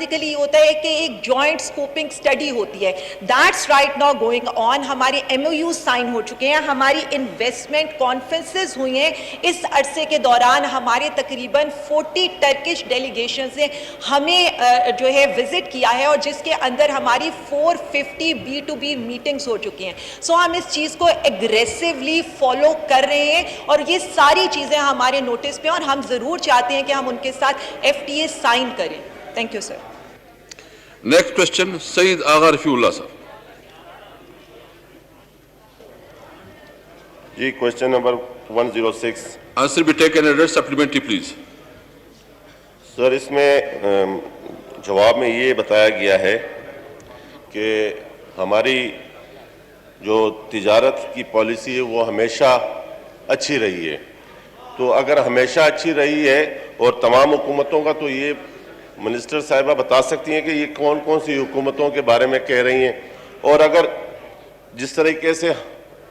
Basically یہ ہوتا ہے کہ ایک جوائنٹ اسکوپنگ اسٹڈی ہوتی ہے. That's right now going on. ہمارے ایم او یو سائن ہو چکے ہیں, ہماری انویسٹمنٹ کانفرنسز ہوئی ہیں. اس عرصے کے دوران ہمارے تقریباً 40 ٹرکش ڈیلیگیشنز نے ہمیں جو ہے وزٹ کیا ہے, اور جس کے اندر ہماری 450 B2B میٹنگز ہو چکی ہیں. سو ہم اس چیز کو ایگریسولی فالو کر رہے ہیں, اور یہ ساری چیزیں ہمارے نوٹس پہ, اور ہم ضرور چاہتے ہیں کہ ہم ان کے ساتھ FTA سائن کریں. Thank you sir. Next question Saeed Agha Rafiullah صاحب. جی question number 106. Answer be taken at supplementary please. Sir اس میں جواب میں یہ بتایا گیا ہے کہ ہماری جو تجارت کی پالیسی ہے وہ ہمیشہ اچھی رہی ہے. تو اگر ہمیشہ اچھی رہی ہے اور تمام حکومتوں کا, تو یہ منسٹر صاحبہ بتا سکتی ہیں کہ یہ کون کون سی حکومتوں کے بارے میں کہہ رہی ہیں, اور اگر جس طریقے سے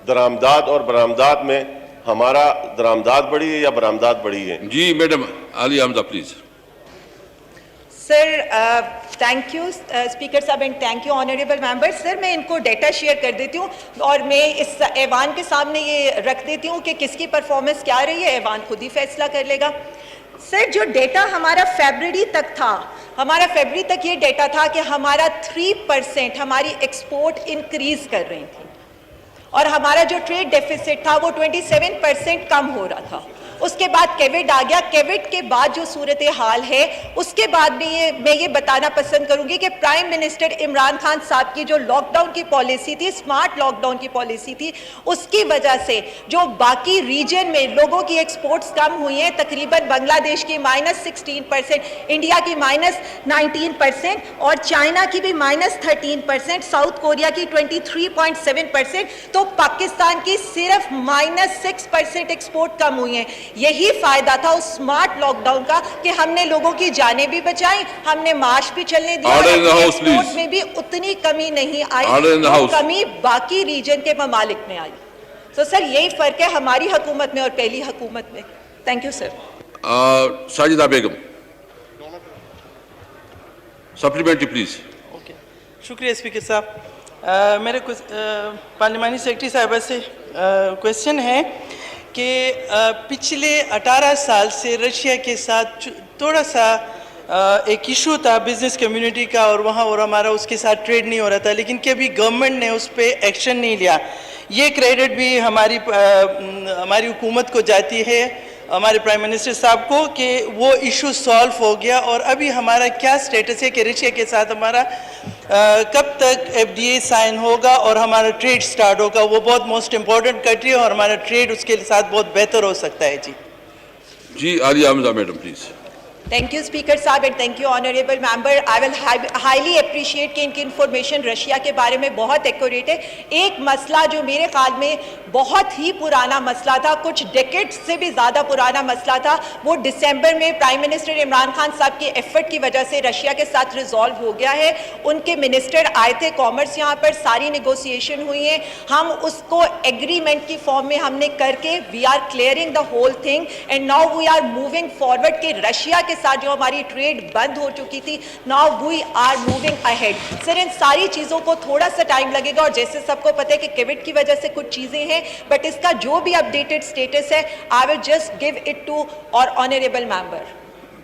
درآمدات اور برآمدات میں ہمارا درآمدات بڑھی ہے یا برآمدات بڑھی ہے. جی madam Aliya Hamza please. Sir thank you speaker صاحب and thank you honourable member. Sir میں ان کو ڈیٹا شیئر کر دیتی ہوں, اور میں اس ایوان کے سامنے یہ رکھ دیتی ہوں کہ کس کی پرفارمنس کیا رہی ہے, ایوان خود ہی فیصلہ کر لے گا. سر جو ڈیٹا ہمارا فیبرری تک تھا, ہمارا فیبرری تک یہ ڈیٹا تھا کہ ہمارا 3% ہماری ایکسپورٹ انکریز کر رہی تھی, اور ہمارا جو ٹریڈ ڈیفیسٹ تھا وہ 27% کم ہو رہا تھا. اس کے بعد کووڈ آ گیا. کووڈ کے بعد جو صورتحال ہے, اس کے بعد میں یہ بتانا پسند کروں گی کہ پرائم منسٹر عمران خان صاحب کی جو لاک ڈاؤن کی پالیسی تھی, اسمارٹ لاک ڈاؤن کی پالیسی تھی, اس کی وجہ سے جو باقی ریجن میں لوگوں کی ایکسپورٹس کم ہوئی ہیں, تقریباً بنگلہ دیش کی -16%, انڈیا کی -19%, اور چائنا کی بھی -13%, ساؤتھ کوریا کی 23.7%, تو پاکستان کی صرف -6% ایکسپورٹ کم ہوئی ہیں. یہی فائدہ تھا اس اسمارٹ لاک ڈاؤن کا کہ ہم نے لوگوں کی جانیں بھی بچائیں, ہم نے معاش بھی چلنے دیا, اور ایکسپورٹ میں بھی اتنی کمی نہیں آئی جو کمی باقی ریجن کے ممالک میں آئی. تو سر یہی فرق ہے ہماری حکومت میں اور پہلی حکومت میں. Thank you sir. Sajida Begum supplementary please. Okay, شکریہ اسپیکر صاحب. میرے پارلیمانی سیکرٹری صاحبہ سے کوشچن ہے کہ پچھلے 18 سال سے رشیا کے ساتھ تھوڑا سا ایک ایشو تھا بزنس کمیونٹی کا, اور وہاں اور ہمارا اس کے ساتھ ٹریڈ نہیں ہو رہا تھا, لیکن کبھی گورنمنٹ نے اس پہ ایکشن نہیں لیا. یہ کریڈٹ بھی ہماری حکومت کو جاتی ہے, ہمارے پرائم منسٹر صاحب کو, کہ وہ ایشو سالو ہو گیا. اور ابھی ہمارا کیا سٹیٹس ہے کہ رشیا کے ساتھ ہمارا کب تک FTA سائن ہوگا اور ہمارا ٹریڈ سٹارٹ ہوگا؟ وہ بہت موسٹ امپورٹنٹ کنٹری ہے, اور ہمارا ٹریڈ اس کے ساتھ بہت بہتر ہو سکتا ہے. جی Aliya Hamza madam please. Thank you speaker صاحب and thank you honourable member. I will highly appreciate کہ ان کی انفارمیشن رشیا کے بارے میں بہت ایکوریٹ ہے. ایک مسئلہ جو میرے خیال میں بہت ہی پرانا مسئلہ تھا, کچھ ڈیکیڈ سے بھی زیادہ پرانا مسئلہ تھا, وہ دسمبر میں پرائم منسٹر عمران خان صاحب کے ایفرٹ کی وجہ سے رشیا کے ساتھ ریزالو ہو گیا ہے. ان کے منسٹر آئے تھے کامرس یہاں پر, ساری نیگوسیشن ہوئی ہیں, ہم اس کو ایگریمنٹ کی فارم میں ہم نے کر کے we are clearing the whole thing, and now we are moving forward کہ رشیا کے ساتھ جو ہماری ٹریڈ بند ہو چکی تھی, now we are moving ahead. Sir ان ساری چیزوں کو تھوڑا سا ٹائم لگے گا, اور جیسے سب کو پتہ ہے کہ کووڈ کی وجہ سے کچھ چیزیں ہیں, بٹ اس کا جو بھی اپڈیٹڈ سٹیٹس ہے I will just give it to اور honourable member.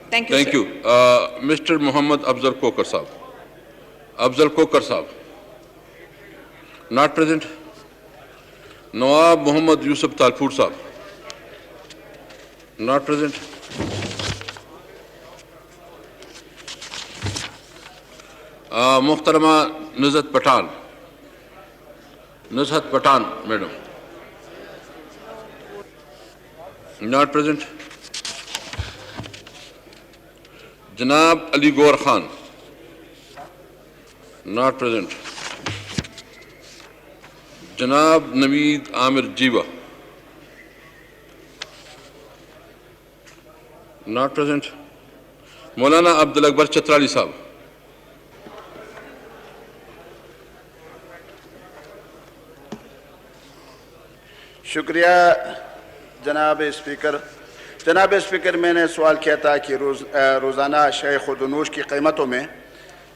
Thank you. Thank you. Mister Muhammad Afzal Kokar صاحب. افضل کوکر صاحب ناٹ پریزنٹ. نواب محمد یوسف تالپور صاحب ناٹ پریزنٹ. محترمہ Nuzhat Pathan. Nuzhat Pathan madam not present. جناب علی گور خان ناٹ پریزنٹ. جناب نوید عامر جیوا ناٹ پریزنٹ. مولانا عبد الاکبر چترالی صاحب. شکریہ جناب اسپیکر. جناب اسپیکر, میں نے سوال کیا تھا کہ روزانہ شے خود و نوش کی قیمتوں میں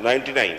99।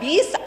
20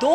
2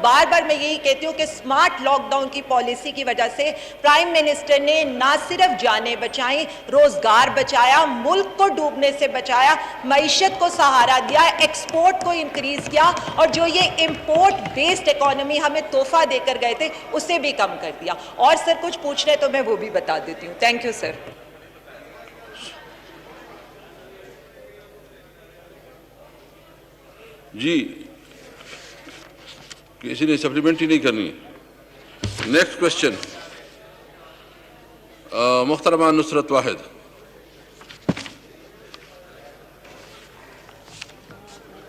بار بار میں یہی کہتی ہوں کہ اسمارٹ لاک ڈاؤن کی پالیسی کی وجہ سے پرائم منسٹر نے نہ صرف جانیں بچائیں, روزگار بچایا, ملک کو ڈوبنے سے بچایا, معیشت کو سہارا دیا, ایکسپورٹ کو انکریز کیا, اور جو یہ امپورٹ بیسڈ اکانومی ہمیں تحفہ دے کر گئے تھے اسے بھی کم کر دیا. اور سر کچھ پوچھ رہے تو میں وہ بھی بتا دیتی ہوں. Thank you sir. جی کسی نے سپلیمنٹری نہیں کرنی. نیکسٹ کوشچن محترمہ نصرت واحد.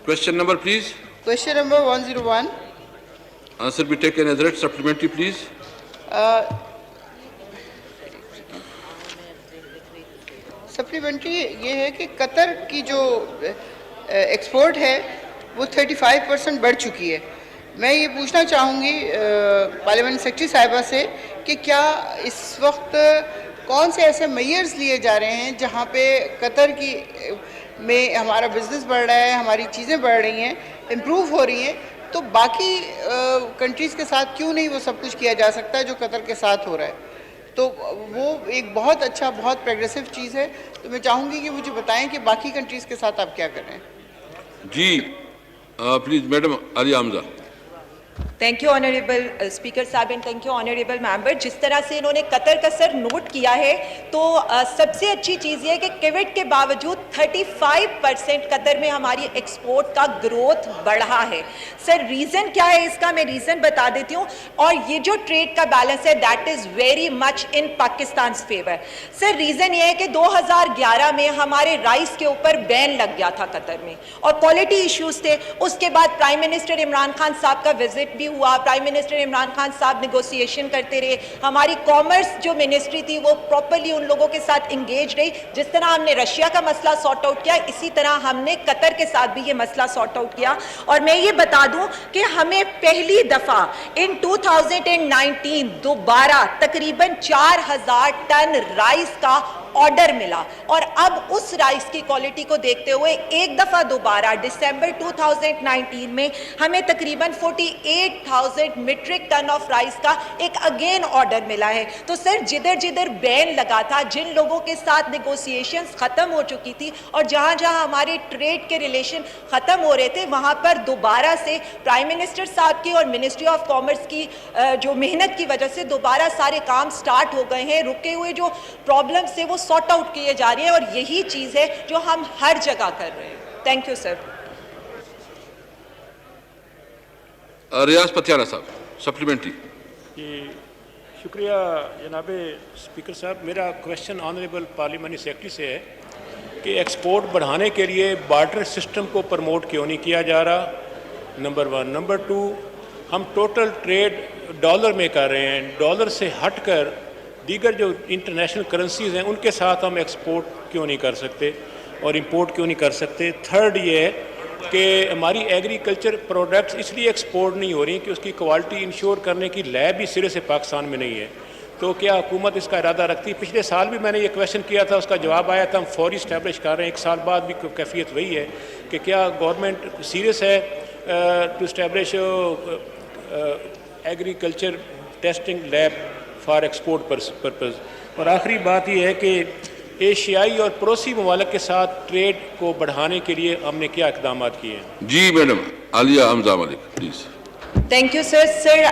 Question number, please. Question number 101. Answer be taken as read. Supplementary, please. Supplementary یہ ہے کہ قطر کی جو ایکسپورٹ ہے وہ 35% بڑھ چکی ہے. میں یہ پوچھنا چاہوں گی پارلیمنٹ سیکرٹری صاحبہ سے کہ کیا اس وقت کون سے ایسے میئرز لیے جا رہے ہیں جہاں پہ قطر کی میں ہمارا بزنس بڑھ رہا ہے, ہماری چیزیں بڑھ رہی ہیں, امپروو ہو رہی ہیں, تو باقی کنٹریز کے ساتھ کیوں نہیں وہ سب کچھ کیا جا سکتا ہے جو قطر کے ساتھ ہو رہا ہے؟ تو وہ ایک بہت اچھا, بہت پروگریسو چیز ہے. تو میں چاہوں گی کہ مجھے بتائیں کہ باقی کنٹریز کے ساتھ آپ کیا کر رہے ہیں. جی please madam Aliya Hamza. Thank you honourable speaker صاحب and thank you honourable member. جس طرح سے انہوں نے قطر کا سر نوٹ کیا ہے تو سب سے اچھی چیز یہ ہے کہ کووڈ کے باوجود 35% قطر میں ہماری ایکسپورٹ کا گروتھ بڑھا ہے. سر ریزن کیا ہے اس کا میں ریزن بتا دیتی ہوں. اور یہ جو ٹریڈ کا بیلنس ہے that is very much in Pakistan's favour. Sir reason یہ ہے کہ 2011 میں ہمارے رائس کے اوپر بین لگ گیا تھا قطر میں اور کوالٹی ایشوز تھے. اس کے بعد پرائم منسٹر عمران خان صاحب کا وزٹ بھی ہوا. پرائم منسٹر عمران خان صاحب نیگوسیشن کرتے رہے. ہماری کامرس جو منسٹری تھی وہ پراپرلی ان لوگوں کے ساتھ انگیج رہی. جس طرح ہم نے رشیا کا مسئلہ سارٹ آؤٹ کیا اسی طرح ہم نے قطر کے ساتھ بھی یہ مسئلہ سارٹ آؤٹ کیا. اور میں یہ بتا دوں کہ ہمیں پہلی دفعہ ان 2019 دوبارہ تقریباً 4000 ٹن رائس کا آرڈر ملا. اور اب اس رائس کی کوالٹی کو دیکھتے ہوئے ایک دفعہ دوبارہ دسمبر 2019 میں ہمیں تقریباً 48,000 میٹرک ٹن آف رائس کا ایک اگین آرڈر ملا ہے. تو سر جدھر جدھر بین لگا تھا, جن لوگوں کے ساتھ نیگوسیشنز ختم ہو چکی تھی اور جہاں جہاں ہمارے ٹریڈ کے ریلیشن ختم ہو رہے تھے وہاں پر دوبارہ سے پرائم منسٹر صاحب کی اور منسٹری آف کامرس کی جو محنت کی وجہ سے دوبارہ سارے کام سٹارٹ ہو گئے ہیں. رکے ہوئے جو پرابلمس تھے وہ سارٹ آؤٹ کیے جا رہے ہیں اور یہی چیز ہے جو ہم ہر جگہ کر رہے ہیں. تھینک یو سر. ریاض پتیانہ صاحب سپلیمنٹری. جی شکریہ جناب اسپیکر صاحب. میرا کویشچن آنریبل پارلیمنٹری سیکرٹری سے ہے کہ ایکسپورٹ بڑھانے کے لیے بارٹر سسٹم کو پروموٹ کیوں نہیں کیا جا رہا, نمبر 1. نمبر 2, ہم ٹوٹل ٹریڈ ڈالر میں کر رہے ہیں, ڈالر سے ہٹ کر دیگر جو انٹرنیشنل کرنسیز ہیں ان کے ساتھ ہم ایکسپورٹ کیوں نہیں کر سکتے اور امپورٹ کیوں نہیں کر سکتے. 3rd یہ ہے کہ ہماری ایگریکلچر پروڈکٹس اس لیے ایکسپورٹ نہیں ہو رہی کہ اس کی کوالٹی انشور کرنے کی لیب ہی سرے سے پاکستان میں نہیں ہے. تو کیا حکومت اس کا ارادہ رکھتی؟ پچھلے سال بھی میں نے یہ کویشچن کیا تھا, اس کا جواب آیا تھا ہم فوری اسٹیبلش کر رہے ہیں. 1 سال بعد بھی کیفیت وہی ہے کہ کیا گورنمنٹ سیریس ہے to establish agriculture testing lab for export purpose. اور آخری بات یہ ہے کہ ایشیائی اور پڑوسی ممالک کے ساتھ ٹریڈ کو بڑھانے کے لیے ہم نے کیا اقدامات کیے ہیں؟ جی madam Aliya Hamza Malik please. Thank you sir. Sir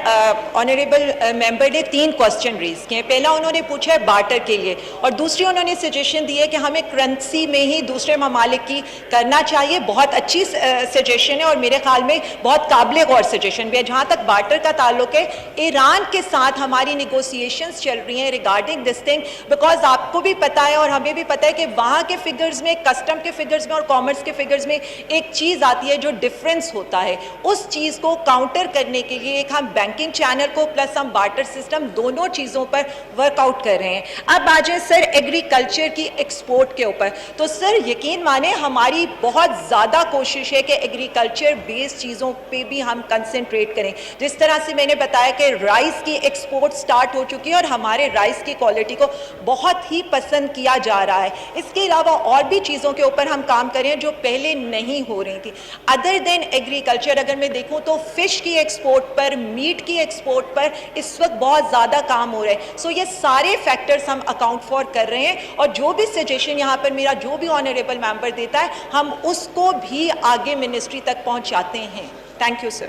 honourable member نے 3 کوسچن ریز کیے ہیں. پہلا انہوں نے پوچھا ہے بارٹر کے لیے اور دوسری انہوں نے سجیشن دی ہے کہ ہمیں کرنسی میں ہی دوسرے ممالک کی کرنا چاہیے. بہت اچھی سجیشن ہے اور میرے خیال میں بہت قابل غور سجیشن بھی ہے. جہاں تک بارٹر کا تعلق ہے, ایران کے ساتھ ہماری نیگوسیشنز چل رہی ہیں ریگارڈنگ دس تھنگ, بیکاز آپ کو بھی پتہ ہے اور ہمیں بھی پتہ ہے کہ وہاں کے فگرز میں, کسٹم کے فگرز میں اور کامرس کے فگرز میں ایک چیز آتی ہے جو ڈفرینس ہوتا ہے. اس چیز کو کاؤنٹر کرنے کے لیے ایک ہم بینکنگ چینل کو پلس ہم بارٹر سسٹم دونوں چیزوں پر ورک آؤٹ کر رہے ہیں. اب آ جائیں سر ایگریکلچر کی ایکسپورٹ کے اوپر. تو سر یقین مانیں ہماری بہت زیادہ کوشش ہے کہ ایگریکلچر بیس چیزوں پہ بھی ہم کنسنٹریٹ کریں. جس طرح سے میں نے بتایا کہ رائس کی ایکسپورٹ سٹارٹ ہو چکی ہے اور ہمارے رائس کی کوالٹی کو بہت ہی پسند کیا جا رہا ہے. اس کے علاوہ اور بھی چیزوں کے اوپر ہم کام کریں جو پہلے نہیں ہو رہی تھی. ادر دین ایگریکلچر اگر میں دیکھوں تو فش کی ایکسپورٹ پر, میٹ کی ایکسپورٹ پر اس وقت بہت زیادہ کام ہو رہا ہے. سو یہ سارے فیکٹرز ہم اکاؤنٹ فار کر رہے ہیں اور جو بھی سجیشن یہاں پر میرا جو بھی آنریبل ممبر دیتا ہے ہم اس کو بھی آگے منسٹری تک پہنچاتے ہیں. Thank you sir.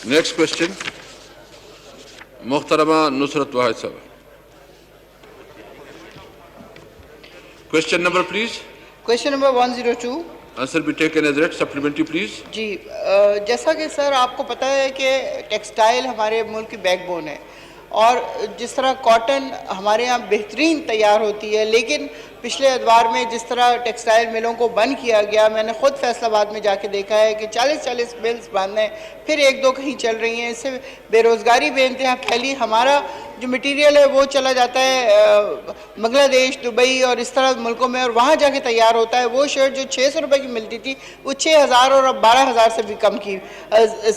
Next question محترمہ نصرت واحد صاحب. Question number please. Question number 102. Answer be taken as read. Supplementary please. جی جیسا کہ سر آپ کو پتہ ہے کہ ٹیکسٹائل ہمارے ملک کی بیک بون ہے اور جس طرح کاٹن ہمارے یہاں بہترین تیار ہوتی ہے، لیکن پچھلے ادوار میں جس طرح ٹیکسٹائل ملوں کو بند کیا گیا، میں نے خود فیصل آباد میں جا کے دیکھا ہے کہ 40 ملز بند ہیں، پھر 1-2 کہیں چل رہی ہیں. اس سے بے روزگاری بے انتہا پھیلی. ہمارا جو مٹیریل ہے وہ چلا جاتا ہے بنگلہ دیش، دبئی اور اس طرح ملکوں میں، اور وہاں جا کے تیار ہوتا ہے. وہ شرٹ جو 600 روپے کی ملتی تھی وہ 6000 اور اب 12000 سے بھی کم کی،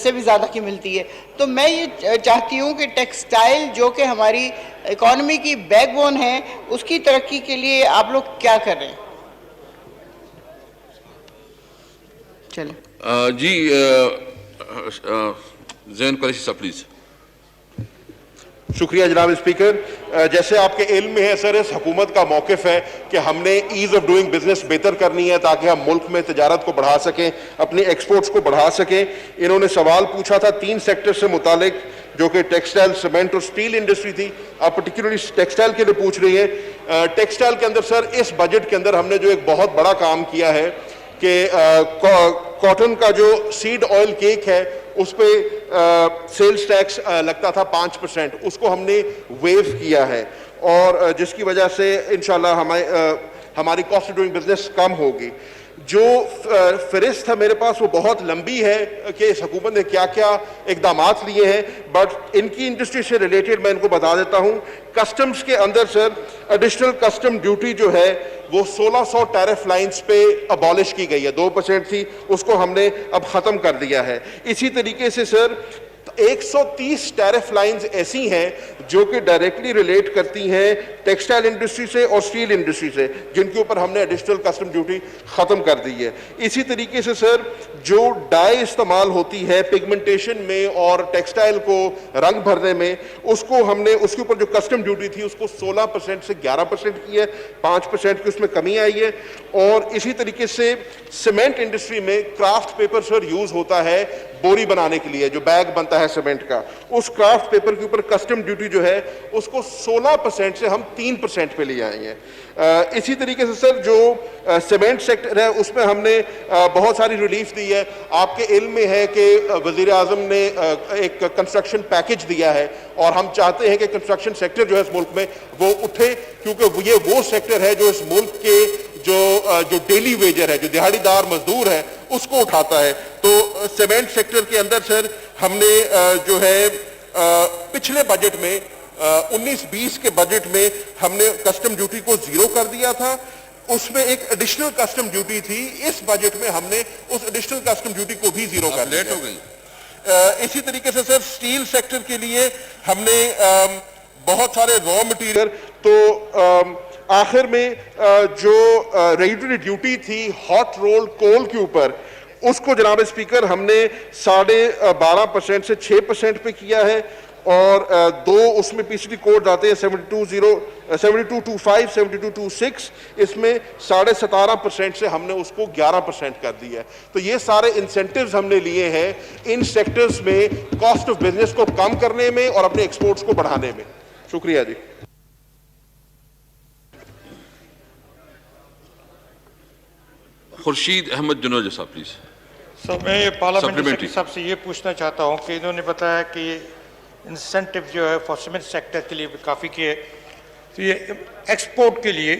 سے بھی زیادہ کی ملتی ہے. تو میں یہ چاہتی ہوں کہ ٹیکسٹائل جو کہ ہماری اکانومی کی بیک بون ہے، اس کی ترقی کے لیے آپ لوگ کیا کر رہے ہیں؟ چلیں جی زین قریشی صاحب پلیز. شکریہ جناب اسپیکر. جیسے آپ کے علم میں ہے سر، اس حکومت کا موقف ہے کہ ہم نے ایز آف ڈوئنگ بزنس بہتر کرنی ہے تاکہ ہم ملک میں تجارت کو بڑھا سکیں، اپنی ایکسپورٹس کو بڑھا سکیں. انہوں نے سوال پوچھا تھا 3 سیکٹر سے متعلق جو کہ ٹیکسٹائل، سیمنٹ اور سٹیل انڈسٹری تھی. آپ پرٹیکولرلی ٹیکسٹائل کے لیے پوچھ رہی ہیں. ٹیکسٹائل کے اندر سر اس بجٹ کے اندر ہم نے جو ایک بہت بڑا کام کیا ہے کہ کاٹن کا جو سیڈ آئل کیک ہے اس پہ سیلز ٹیکس لگتا تھا 5%، اس کو ہم نے ویو کیا ہے اور جس کی وجہ سے انشاءاللہ ہماری کاسٹ آف ڈوئنگ بزنس کم ہوگی. جو فہرست ہے میرے پاس وہ بہت لمبی ہے کہ اس حکومت نے کیا کیا اقدامات لیے ہیں، بٹ ان کی انڈسٹری سے ریلیٹڈ میں ان کو بتا دیتا ہوں. کسٹمز کے اندر سر ایڈیشنل کسٹم ڈیوٹی جو ہے وہ 1600 ٹیرف لائنز پہ ابالش کی گئی ہے. 2% تھی، اس کو ہم نے اب ختم کر دیا ہے. اسی طریقے سے سر 130 ٹیرف لائنز ایسی ہیں جو کہ ڈائریکٹلی ریلیٹ کرتی ہیں ٹیکسٹائل انڈسٹری سے اور سٹیل انڈسٹری سے، جن کے اوپر ہم نے ایڈیشنل کسٹم ڈیوٹی ختم کر دی ہے. اسی طریقے سے سر جو ڈائی استعمال ہوتی ہے پگمنٹیشن میں اور ٹیکسٹائل کو رنگ بھرنے میں، اس کو ہم نے اس کے اوپر جو کسٹم ڈیوٹی تھی اس کو 16% سے 11% کی ہے، 5% کی اس میں کمی آئی ہے. اور اسی طریقے سے سیمنٹ انڈسٹری میں کرافٹ پیپر سر یوز ہوتا ہے بوری بنانے کے لیے، جو بیگ بنتا ہے سیمنٹ کا، اس کرافٹ پیپر کے اوپر کسٹم ڈیوٹی جو ہے اس کو 16% سے ہم 3% پہ لے آئے ہیں. اسی طریقے سے سر جو سیمنٹ سیکٹر ہے اس میں ہم نے بہت ساری ریلیف دی ہے. آپ کے علم میں ہے کہ وزیر اعظم نے ایک کنسٹرکشن پیکج دیا ہے اور ہم چاہتے ہیں کہ کنسٹرکشن سیکٹر جو ہے اس ملک میں وہ اٹھے، کیونکہ یہ وہ سیکٹر ہے جو اس ملک کے جو ڈیلی ویجر ہے، جو دیہڑی دار مزدور ہے، اس کو اٹھاتا ہے. تو سیمنٹ سیکٹر کے اندر سر ہم نے جو ہے پچھلے بجٹ میں 19-20 کے بجٹ میں ہم نے کسٹم ڈیوٹی کو 0 کر دیا تھا. اس میں ایک ایڈیشنل کسٹم ڈیوٹی تھی، اس بجٹ میں ہم نے اس ایڈیشنل کسٹم ڈیوٹی کو بھی 0 کر دیا. لیٹ ہو گئی. اسی طریقے سے سر سٹیل سیکٹر کے لیے ہم نے بہت سارے را مٹیریل، تو آخر میں جو ریگولیٹری ڈیوٹی تھی ہاٹ رول کول کے اوپر، اس کو جناب اسپیکر ہم نے 12.5% سے 6% پہ کیا ہے. اور 2 اس میں پی سی ٹی کوڈ آتے ہیں 7225 7226، اس میں 17.5% سے ہم نے اس کو 11% کر دیا ہے. تو یہ سارے انسینٹیوز ہم نے لیے ہیں ان سیکٹرز میں کاسٹ آف بزنس کو کم کرنے میں اور اپنے ایکسپورٹس کو بڑھانے میں. شکریہ جی. خورشید احمد جنوجہ صاحب پلیز. سر میں پارلیمنٹری صاحب سے یہ پوچھنا چاہتا ہوں کہ انہوں نے بتایا کہ انسینٹیو جو ہے فار سیمنٹ سیکٹر کے لیے بھی کافی کیے، تو یہ ایکسپورٹ کے لیے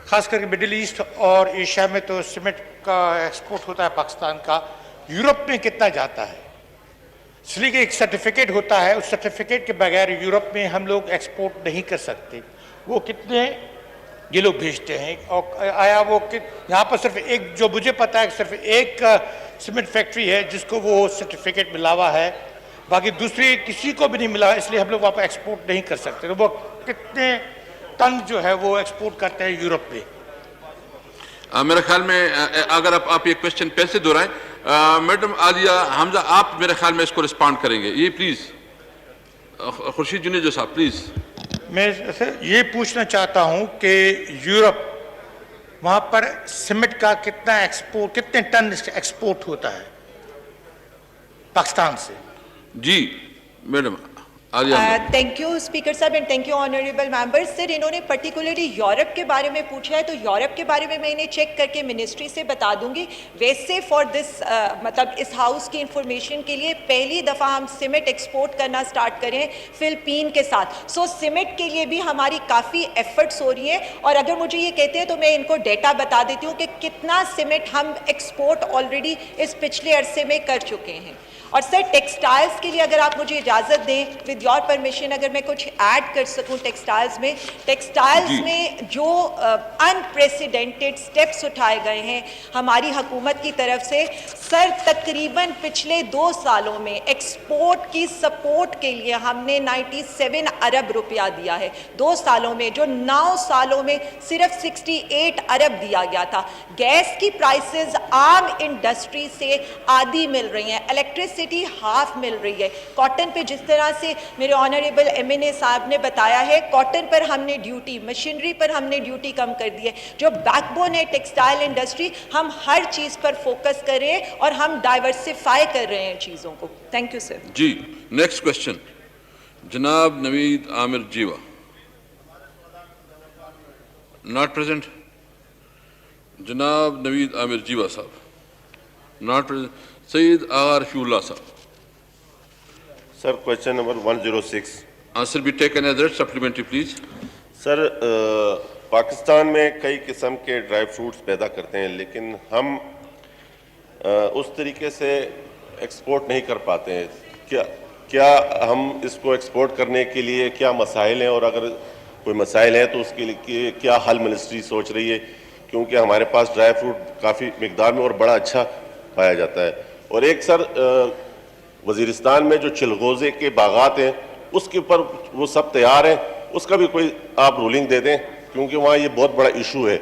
خاص کر کے مڈل ایسٹ اور ایشیا میں تو سیمنٹ کا ایکسپورٹ ہوتا ہے پاکستان کا، یورپ میں کتنا جاتا ہے؟ اس لیے کہ ایک سرٹیفکیٹ ہوتا ہے, اس سرٹیفکیٹ کے بغیر یورپ میں ہم لوگ ایکسپورٹ نہیں کر سکتے. وہ کتنے یہ لوگ بھیجتے ہیں, اور آیا وہ یہاں پر صرف ایک, جو مجھے پتا ہے صرف ایک سیمنٹ فیکٹری ہے جس کو وہ سرٹیفکیٹ ملا ہوا ہے, باقی دوسری کسی کو بھی نہیں ملا, اس لیے ہم لوگ وہاں پر ایکسپورٹ نہیں کر سکتے. تو وہ کتنے ٹن جو ہے وہ ایکسپورٹ کرتے ہیں یورپ میں. میرے خیال میں اگر آپ یہ کوشچن پھر سے دہرائیں, میڈم عالیہ حمزہ آپ میرے خیال میں اس کو رسپانڈ کریں گے. یہ پلیز خورشید جنیجو صاحب پلیز. میں یہ پوچھنا چاہتا ہوں کہ یورپ وہاں پر سیمنٹ کا کتنا ایکسپورٹ, کتنے ٹن ایکسپورٹ ہوتا ہے پاکستان سے؟ جی میڈم تھینک یو اسپیکر صاحب and thank you honourable members. Sir انہوں نے پرٹیکولرلی یورپ کے بارے میں پوچھا ہے, تو یورپ کے بارے میں میں انہیں چیک کر کے منسٹری سے بتا دوں گی. ویسے فار دس مطلب اس ہاؤس کی انفارمیشن کے لیے پہلی دفعہ ہم سیمنٹ ایکسپورٹ کرنا سٹارٹ کریں فلپین کے ساتھ. سو سیمنٹ کے لیے بھی ہماری کافی ایفرٹس ہو رہی ہیں, اور اگر مجھے یہ کہتے ہیں تو میں ان کو ڈیٹا بتا دیتی ہوں کہ کتنا سیمنٹ ہم ایکسپورٹ آلریڈی اس پچھلے عرصے میں کر چکے ہیں. اور سر ٹیکسٹائلز کے لیے اگر آپ مجھے اجازت دیں ود یور پرمیشن, اگر میں کچھ ایڈ کر سکوں ٹیکسٹائلز میں جو انپریسیڈنٹڈ سٹیپس اٹھائے گئے ہیں ہماری حکومت کی طرف سے. سر تقریباً پچھلے 2 سالوں میں ایکسپورٹ کی سپورٹ کے لیے ہم نے 97 ارب روپیہ دیا ہے 2 سالوں میں, جو 9 سالوں میں صرف 68 ارب دیا گیا تھا. گیس کی پرائسز عام انڈسٹری سے آدھی مل رہی ہیں, الیکٹرسٹی ہاف مل رہی ہے. کاٹن پہ جس طرح سے میرے آنریبل MNA صاحب نے بتایا ہے, کاٹن پر ہم نے ڈیوٹی, مشینری پر ہم نے ڈیوٹی کم کر دی ہے. جو بیک بون ہے ٹیکسٹائل انڈسٹری, ہم ہر چیز پر فوکس کر رہے ہیں اور ہم ڈائیورسیفائی کر رہے ہیں چیزوں کو. Thank you sir. جی نیکسٹ کوشچن جناب نوید عامر جیوا. Not present. جناب نوید عامر جیوا صاحب not present. Syed Agha Rafiullah صاحب. Sir question number 106. Answer be taken as read. Supplementary please. Sir Pakistan میں کئی قسم کے ڈرائی فروٹس پیدا کرتے ہیں, لیکن ہم اس طریقے سے ایکسپورٹ نہیں کر پاتے ہیں. کیا ہم اس کو ایکسپورٹ کرنے کے لیے کیا مسائل ہیں, اور اگر کوئی مسائل ہیں تو اس کے لیے کیا حل منسٹری سوچ رہی ہے, کیونکہ ہمارے پاس ڈرائی فروٹ کافی مقدار میں اور بڑا اچھا پایا جاتا ہے. اور ایک سر وزیرستان میں جو چلغوزے کے باغات ہیں اس کے اوپر وہ سب تیار ہیں, اس کا بھی کوئی آپ رولنگ دے دیں, کیونکہ وہاں یہ بہت بڑا ایشو ہے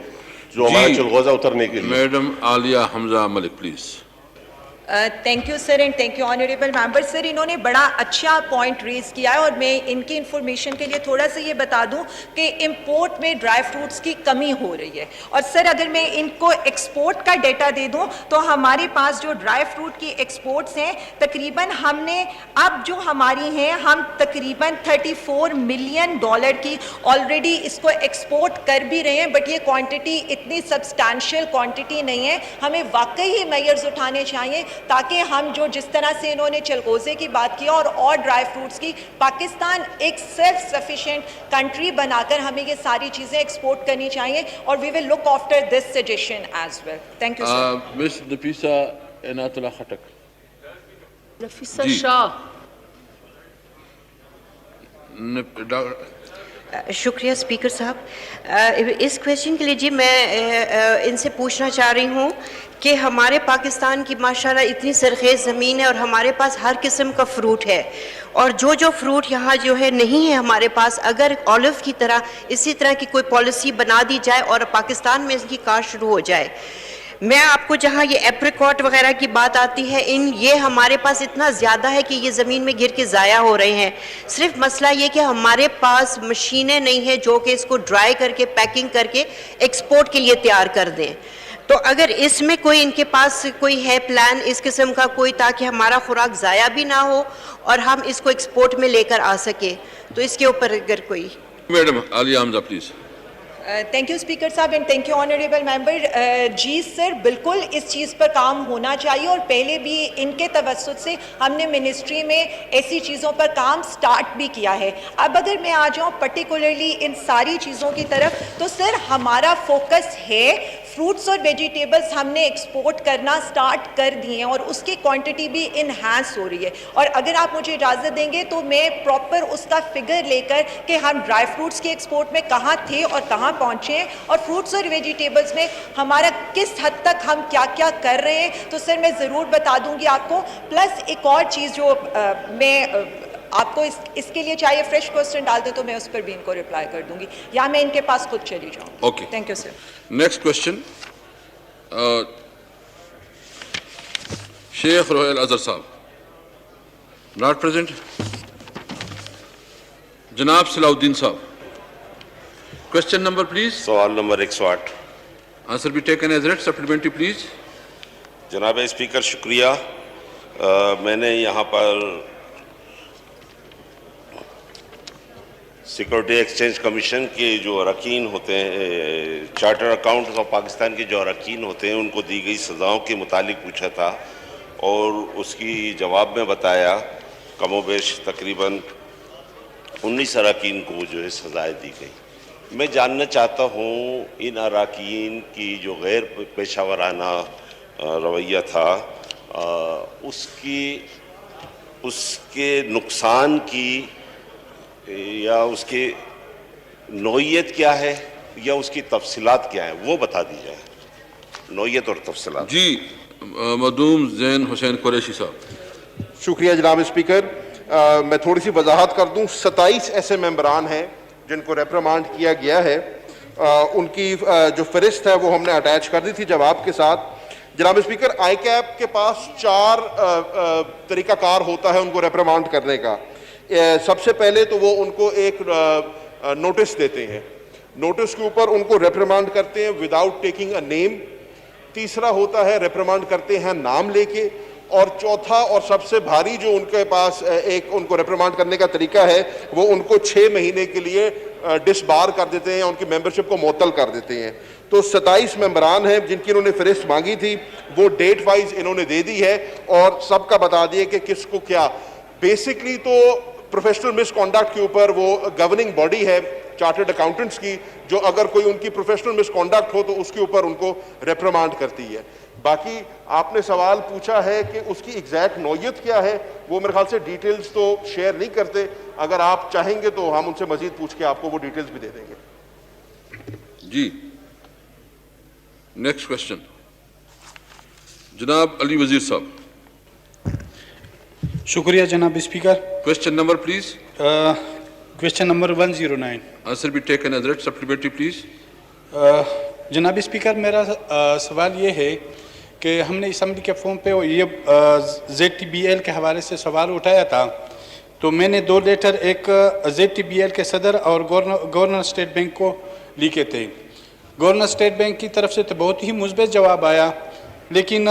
جو ہمارا چلغوزہ اترنے کے لیے. Madam Aliya Hamza Malik please. Thank you sir and thank you honourable member. Sir انہوں نے بڑا اچھا پوائنٹ ریز کیا ہے, اور میں ان کی انفارمیشن کے لیے تھوڑا سا یہ بتا دوں کہ امپورٹ میں ڈرائی فروٹس کی کمی ہو رہی ہے. اور سر اگر میں ان کو ایکسپورٹ کا ڈیٹا دے دوں تو ہمارے پاس جو ڈرائی فروٹ کی ایکسپورٹس ہیں تقریباً ہم نے اب جو ہماری ہیں ہم تقریباً $34 ملین کی آلریڈی اس کو ایکسپورٹ کر بھی رہے ہیں, بٹ یہ کوانٹٹی اتنی سبسٹانشیل کوانٹٹی نہیں ہے. ہمیں واقعی ہی میئرز اٹھانے چاہیے تاکہ ہم جو جس طرح سے انہوں نے چلغوزے کی بات کی اور ڈرائی فروٹس کی, پاکستان ایک سیلف سفیشینٹ کنٹری بنا کر ہمیں یہ ساری چیزیں ایکسپورٹ کرنی چاہیے, اور we will look after this suggestion as well. Thank you sir. Miss Nafisa Inayatullah Khattak. Nafisa شاہ. شکریہ اسپیکر صاحب. اس کویسچن کے لیے جی میں ان سے پوچھنا چاہ رہی ہوں کہ ہمارے پاکستان کی ماشاءاللہ اتنی سرخیز زمین ہے اور ہمارے پاس ہر قسم کا فروٹ ہے, اور جو فروٹ یہاں جو ہے نہیں ہے ہمارے پاس, اگر اولیو کی طرح اسی طرح کی کوئی پالیسی بنا دی جائے اور پاکستان میں اس کی کاشت شروع ہو جائے. میں آپ کو جہاں یہ ایپریکاٹ وغیرہ کی بات آتی ہے, یہ ہمارے پاس اتنا زیادہ ہے کہ یہ زمین میں گر کے ضائع ہو رہے ہیں. صرف مسئلہ یہ کہ ہمارے پاس مشینیں نہیں ہیں جو کہ اس کو ڈرائی کر کے پیکنگ کر کے ایکسپورٹ کے لیے تیار کر دیں. تو اگر اس میں کوئی ان کے پاس کوئی ہے پلان اس قسم کا کوئی, تاکہ ہمارا خوراک ضائع بھی نہ ہو اور ہم اس کو ایکسپورٹ میں لے کر آ سکے, تو اس کے اوپر اگر کوئی. Madam Aliya Hamza please. Thank you speaker صاحب and thank you honourable member. جی سر بالکل اس چیز پر کام ہونا چاہیے, اور پہلے بھی ان کے توسط سے ہم نے منسٹری میں ایسی چیزوں پر کام سٹارٹ بھی کیا ہے. اب اگر میں آ جاؤں پرٹیکولرلی ان ساری چیزوں کی طرف, تو سر ہمارا فوکس ہے فروٹس اور ویجیٹیبلس ہم نے ایکسپورٹ کرنا سٹارٹ کر دیے ہیں اور اس کی کوانٹٹی بھی انہینس ہو رہی ہے. اور اگر آپ مجھے اجازت دیں گے تو میں پراپر اس کا فگر لے کر کہ ہم ڈرائی فروٹس کے ایکسپورٹ میں کہاں تھے اور کہاں پہنچے ہیں اور فروٹس اور ویجیٹیبلس میں ہمارا کس حد تک ہم کیا کیا کر رہے ہیں, تو سر میں ضرور بتا دوں گی آپ کو. پلس ایک اور چیز جو میں آپ کو اس کے لیے چاہیے فریش کوسچن ڈال دیں تو میں اس پر بھی ان کو رپلائی کر دوں گی, یا میں ان کے پاس خود چلی جاؤں. Okay, thank you sir. Next question شیخ روحیل اظہر صاحب ناٹ پریزنٹ. جناب صلاح الدین صاحب, کوشچن نمبر پلیز. سوال نمبر 108. Answer be taken as read. Supplementary please. جناب اسپیکر شکریہ. میں نے یہاں پر سیکورٹی ایکسچینج کمیشن کے جو اراکین ہوتے ہیں, چارٹر اکاؤنٹس آف پاکستان کے جو اراکین ہوتے ہیں, ان کو دی گئی سزاؤں کے متعلق پوچھا تھا اور اس کی جواب میں بتایا کم و بیش تقریباً 19 اراکین کو جو ہے سزائیں دی گئی. میں جاننا چاہتا ہوں ان اراکین کی جو غیر پیشہ ورانہ رویہ تھا, اس کے نقصان کی یا اس کی نوعیت کیا ہے یا اس کی تفصیلات کیا ہیں, وہ بتا دی جائے, نوعیت اور تفصیلات. جی مدوم زین حسین قریشی صاحب. شکریہ جناب اسپیکر. میں تھوڑی سی وضاحت کر دوں. 27 ایسے ممبران ہیں جن کو ریپریمانڈ کیا گیا ہے. ان کی جو فہرست ہے وہ ہم نے اٹیچ کر دی تھی جواب کے ساتھ. جناب اسپیکر, آئی کیپ کے پاس 4 طریقہ کار ہوتا ہے ان کو ریپریمانڈ کرنے کا. سب سے پہلے تو وہ ان کو ایک نوٹس دیتے ہیں, نوٹس کے اوپر ان کو ریپریمانڈ کرتے ہیں وداؤٹ ٹیکنگ اے نیم. تیسرا ہوتا ہے ریپریمانڈ کرتے ہیں نام لے کے. اور چوتھا اور سب سے بھاری جو ان کے پاس ایک ان کو ریپریمانڈ کرنے کا طریقہ ہے, وہ ان کو 6 مہینے کے لیے ڈس بار کر دیتے ہیں, ان کی ممبرشپ کو معطل کر دیتے ہیں. تو 27 ممبران ہیں جن کی انہوں نے فہرست مانگی تھی, وہ ڈیٹ وائز انہوں نے دے دی ہے اور سب کا بتا دیا کہ کس کو کیا. بیسکلی تو پروفیشنل مس کانڈکٹ کے اوپر وہ گورننگ باڈی ہے چارٹرڈ اکاؤنٹنٹس کی, جو اگر کوئی ان کی پروفیشنل مس کانڈکٹ ہو تو اس کے اوپر ان کو ریپریمانڈ کرتی ہے. باقی آپ نے سوال پوچھا ہے کہ اس کی ایگزیکٹ نوعیت کیا ہے, وہ میرے خیال سے ڈیٹیلز تو شیئر نہیں کرتے. اگر آپ چاہیں گے تو ہم ان سے مزید پوچھ کے آپ کو وہ ڈیٹیلز بھی دے دیں گے. جی نیکسٹ کوشچن جناب علی وزیر صاحب. شکریہ جناب speaker. Question number please. Question number 109. Answer be taken as read. Supplementary please. جناب اسپیکر, میرا سوال یہ ہے کہ ہم نے اسمبلی کے فارم پہ یہ ZTBL کے حوالے سے سوال اٹھایا تھا, تو میں نے 2 لیٹر ایک ZTBL کے صدر اور گورنر اسٹیٹ بینک کو لکھے تھے. گورنر اسٹیٹ بینک کی طرف سے تو بہت ہی مثبت جواب آیا, لیکن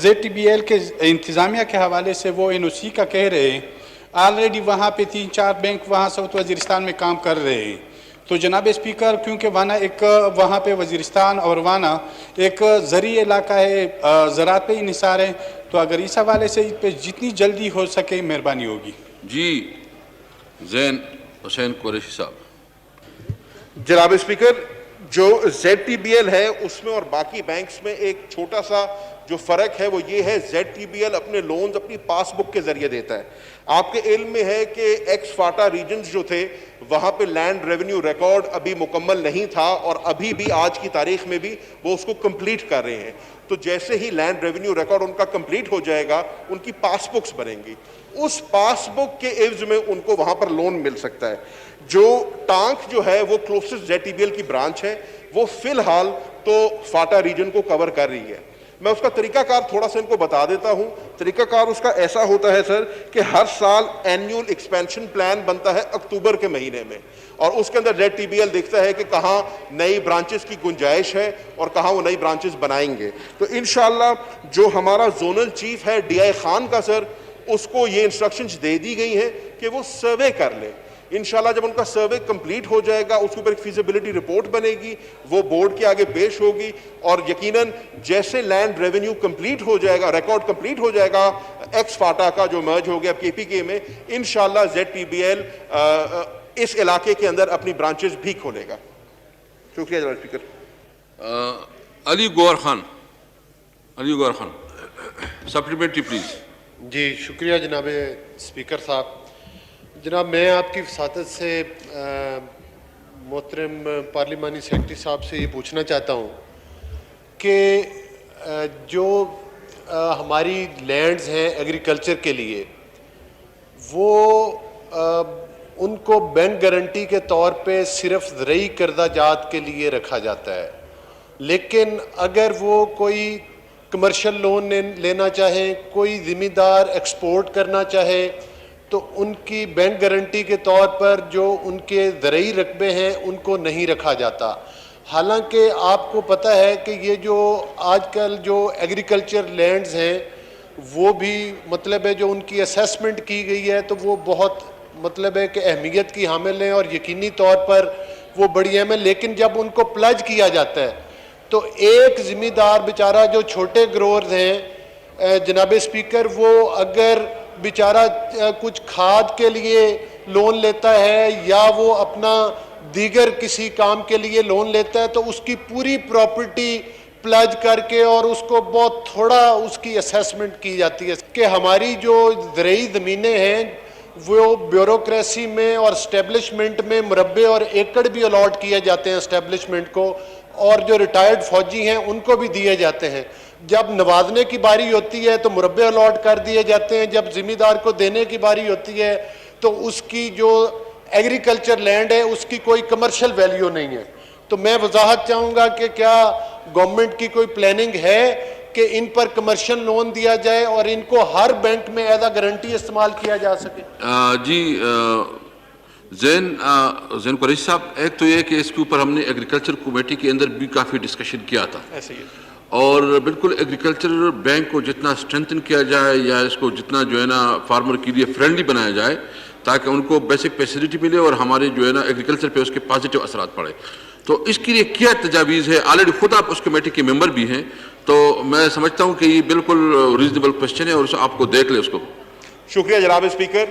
ZTBL کے انتظامیہ کے حوالے سے وہ NOC کا کہہ رہے ہیں آلریڈی وہاں پہ 3-4 بینک وہاں ساؤتھ وزیرستان میں کام کر رہے ہیں. تو جناب اسپیکر, کیونکہ وہاں پہ وزیرستان اور وانا ایک زرعی علاقہ ہے, زراعت پہ انحصار ہے, تو اگر اس حوالے سے پہ جتنی جلدی ہو سکے مہربانی ہوگی. جی زین حسین قریشی صاحب. جناب اسپیکر, جو ZTBL ہے اس میں اور باقی بینکس میں ایک چھوٹا سا جو فرق ہے وہ یہ ہے, ZTBL اپنے لونز اپنی پاس بک کے ذریعے دیتا ہے. آپ کے علم میں ہے کہ ایکس فاٹا ریجنز جو تھے وہاں پہ لینڈ ریونیو ریکارڈ ابھی مکمل نہیں تھا, اور ابھی بھی آج کی تاریخ میں بھی وہ اس کو کمپلیٹ کر رہے ہیں. تو جیسے ہی لینڈ ریونیو ریکارڈ ان کا کمپلیٹ ہو جائے گا, ان کی پاس بکس بنیں گی. اس پاس بک کے عوض میں ان کو وہاں پر لون مل سکتا ہے. جو ٹانک جو ہے وہ کلوسسٹ ZTBL کی برانچ ہے, وہ فی الحال تو فاٹا ریجن کو کور کر رہی ہے. میں اس کا طریقہ کار تھوڑا سا ان کو بتا دیتا ہوں. طریقہ کار اس کا ایسا ہوتا ہے سر کہ ہر سال اینیول ایکسپینشن پلان بنتا ہے اکتوبر کے مہینے میں, اور اس کے اندر ZTBL دیکھتا ہے کہ کہاں نئی برانچز کی گنجائش ہے اور کہاں وہ نئی برانچز بنائیں گے. تو انشاءاللہ جو ہمارا زونل چیف ہے DI خان کا سر, اس کو یہ انسٹرکشنز دے دی گئی ہیں کہ وہ سروے کر لے. انشاءاللہ جب ان کا سروے کمپلیٹ ہو جائے گا, اس کے اوپر ایک فیزیبلٹی رپورٹ بنے گی, وہ بورڈ کے آگے پیش ہوگی, اور یقیناً جیسے لینڈ ریونیو کمپلیٹ ہو جائے گا, ریکارڈ کمپلیٹ ہو جائے گا ایکس فاٹا کا جو مرج ہو گیا KPK میں, انشاءاللہ ZTBL اس علاقے کے اندر اپنی برانچز بھی کھولے گا. شکریہ جناب speaker. Ali Gohar Khan supplementary please. جی شکریہ جناب اسپیکر صاحب. جناب میں آپ کی وساطت سے محترم پارلیمانی سیکرٹری صاحب سے یہ پوچھنا چاہتا ہوں کہ جو ہماری لینڈز ہیں ایگریکلچر کے لیے وہ ان کو بینک گارنٹی کے طور پہ صرف زرعی قرضہ جات کے لیے رکھا جاتا ہے، لیکن اگر وہ کوئی کمرشل لون لینا چاہیں، کوئی ذمہ دار ایکسپورٹ کرنا چاہے تو ان کی بینک گارنٹی کے طور پر جو ان کے زرعی رقبے ہیں ان کو نہیں رکھا جاتا. حالانکہ آپ کو پتہ ہے کہ یہ جو آج کل جو ایگریکلچر لینڈز ہیں وہ بھی مطلب ہے جو ان کی اسیسمنٹ کی گئی ہے تو وہ بہت مطلب ہے کہ اہمیت کی حامل ہیں اور یقینی طور پر وہ بڑی اہم ہیں، لیکن جب ان کو پلج کیا جاتا ہے تو ایک ذمہ دار بیچارہ جو چھوٹے گروورز ہیں جناب اسپیکر، وہ اگر بیچارہ کچھ کھاد کے لیے لون لیتا ہے یا وہ اپنا دیگر کسی کام کے لیے لون لیتا ہے تو اس کی پوری پراپرٹی پلج کر کے اور اس کو بہت تھوڑا اس کی اسیسمنٹ کی جاتی ہے کہ ہماری جو زرعی زمینیں ہیں وہ بیوروکریسی میں اور اسٹیبلشمنٹ میں مربع اور ایکڑ بھی الاٹ کیے جاتے ہیں اسٹیبلشمنٹ کو، اور جو ریٹائرڈ فوجی ہیں ان کو بھی دیے جاتے ہیں. جب نوازنے کی باری ہوتی ہے تو مربع الاٹ کر دیے جاتے ہیں، جب ذمہ دار کو دینے کی باری ہوتی ہے تو اس کی جو ایگریکلچر لینڈ ہے اس کی کوئی کمرشل ویلیو نہیں ہے. تو میں وضاحت چاہوں گا کہ کیا گورنمنٹ کی کوئی پلاننگ ہے کہ ان پر کمرشل لون دیا جائے اور ان کو ہر بینک میں ایز اے گارنٹی استعمال کیا جا سکے؟ جی زین قریشی صاحب، ایک تو یہ کہ اس کے اوپر ہم نے ایگریکلچر کمیٹی کے اندر بھی کافی ڈسکشن کیا تھا، اور بالکل ایگریکلچر بینک کو جتنا اسٹرینتھن کیا جائے یا اس کو جتنا جو ہے نا فارمر کے لیے فرینڈلی بنایا جائے تاکہ ان کو بیسک فیسلٹی ملے اور ہمارے جو ہے نا ایگریکلچر پہ اس کے پازیٹیو اثرات پڑے. تو اس کے لیے کیا تجاویز ہے؟ آلریڈی خود آپ اس کمیٹی کے ممبر بھی ہیں، تو میں سمجھتا ہوں کہ یہ بالکل ریزنیبل کوشچن ہے اور آپ کو دیکھ لیں اس کو. شکریہ جناب اسپیکر.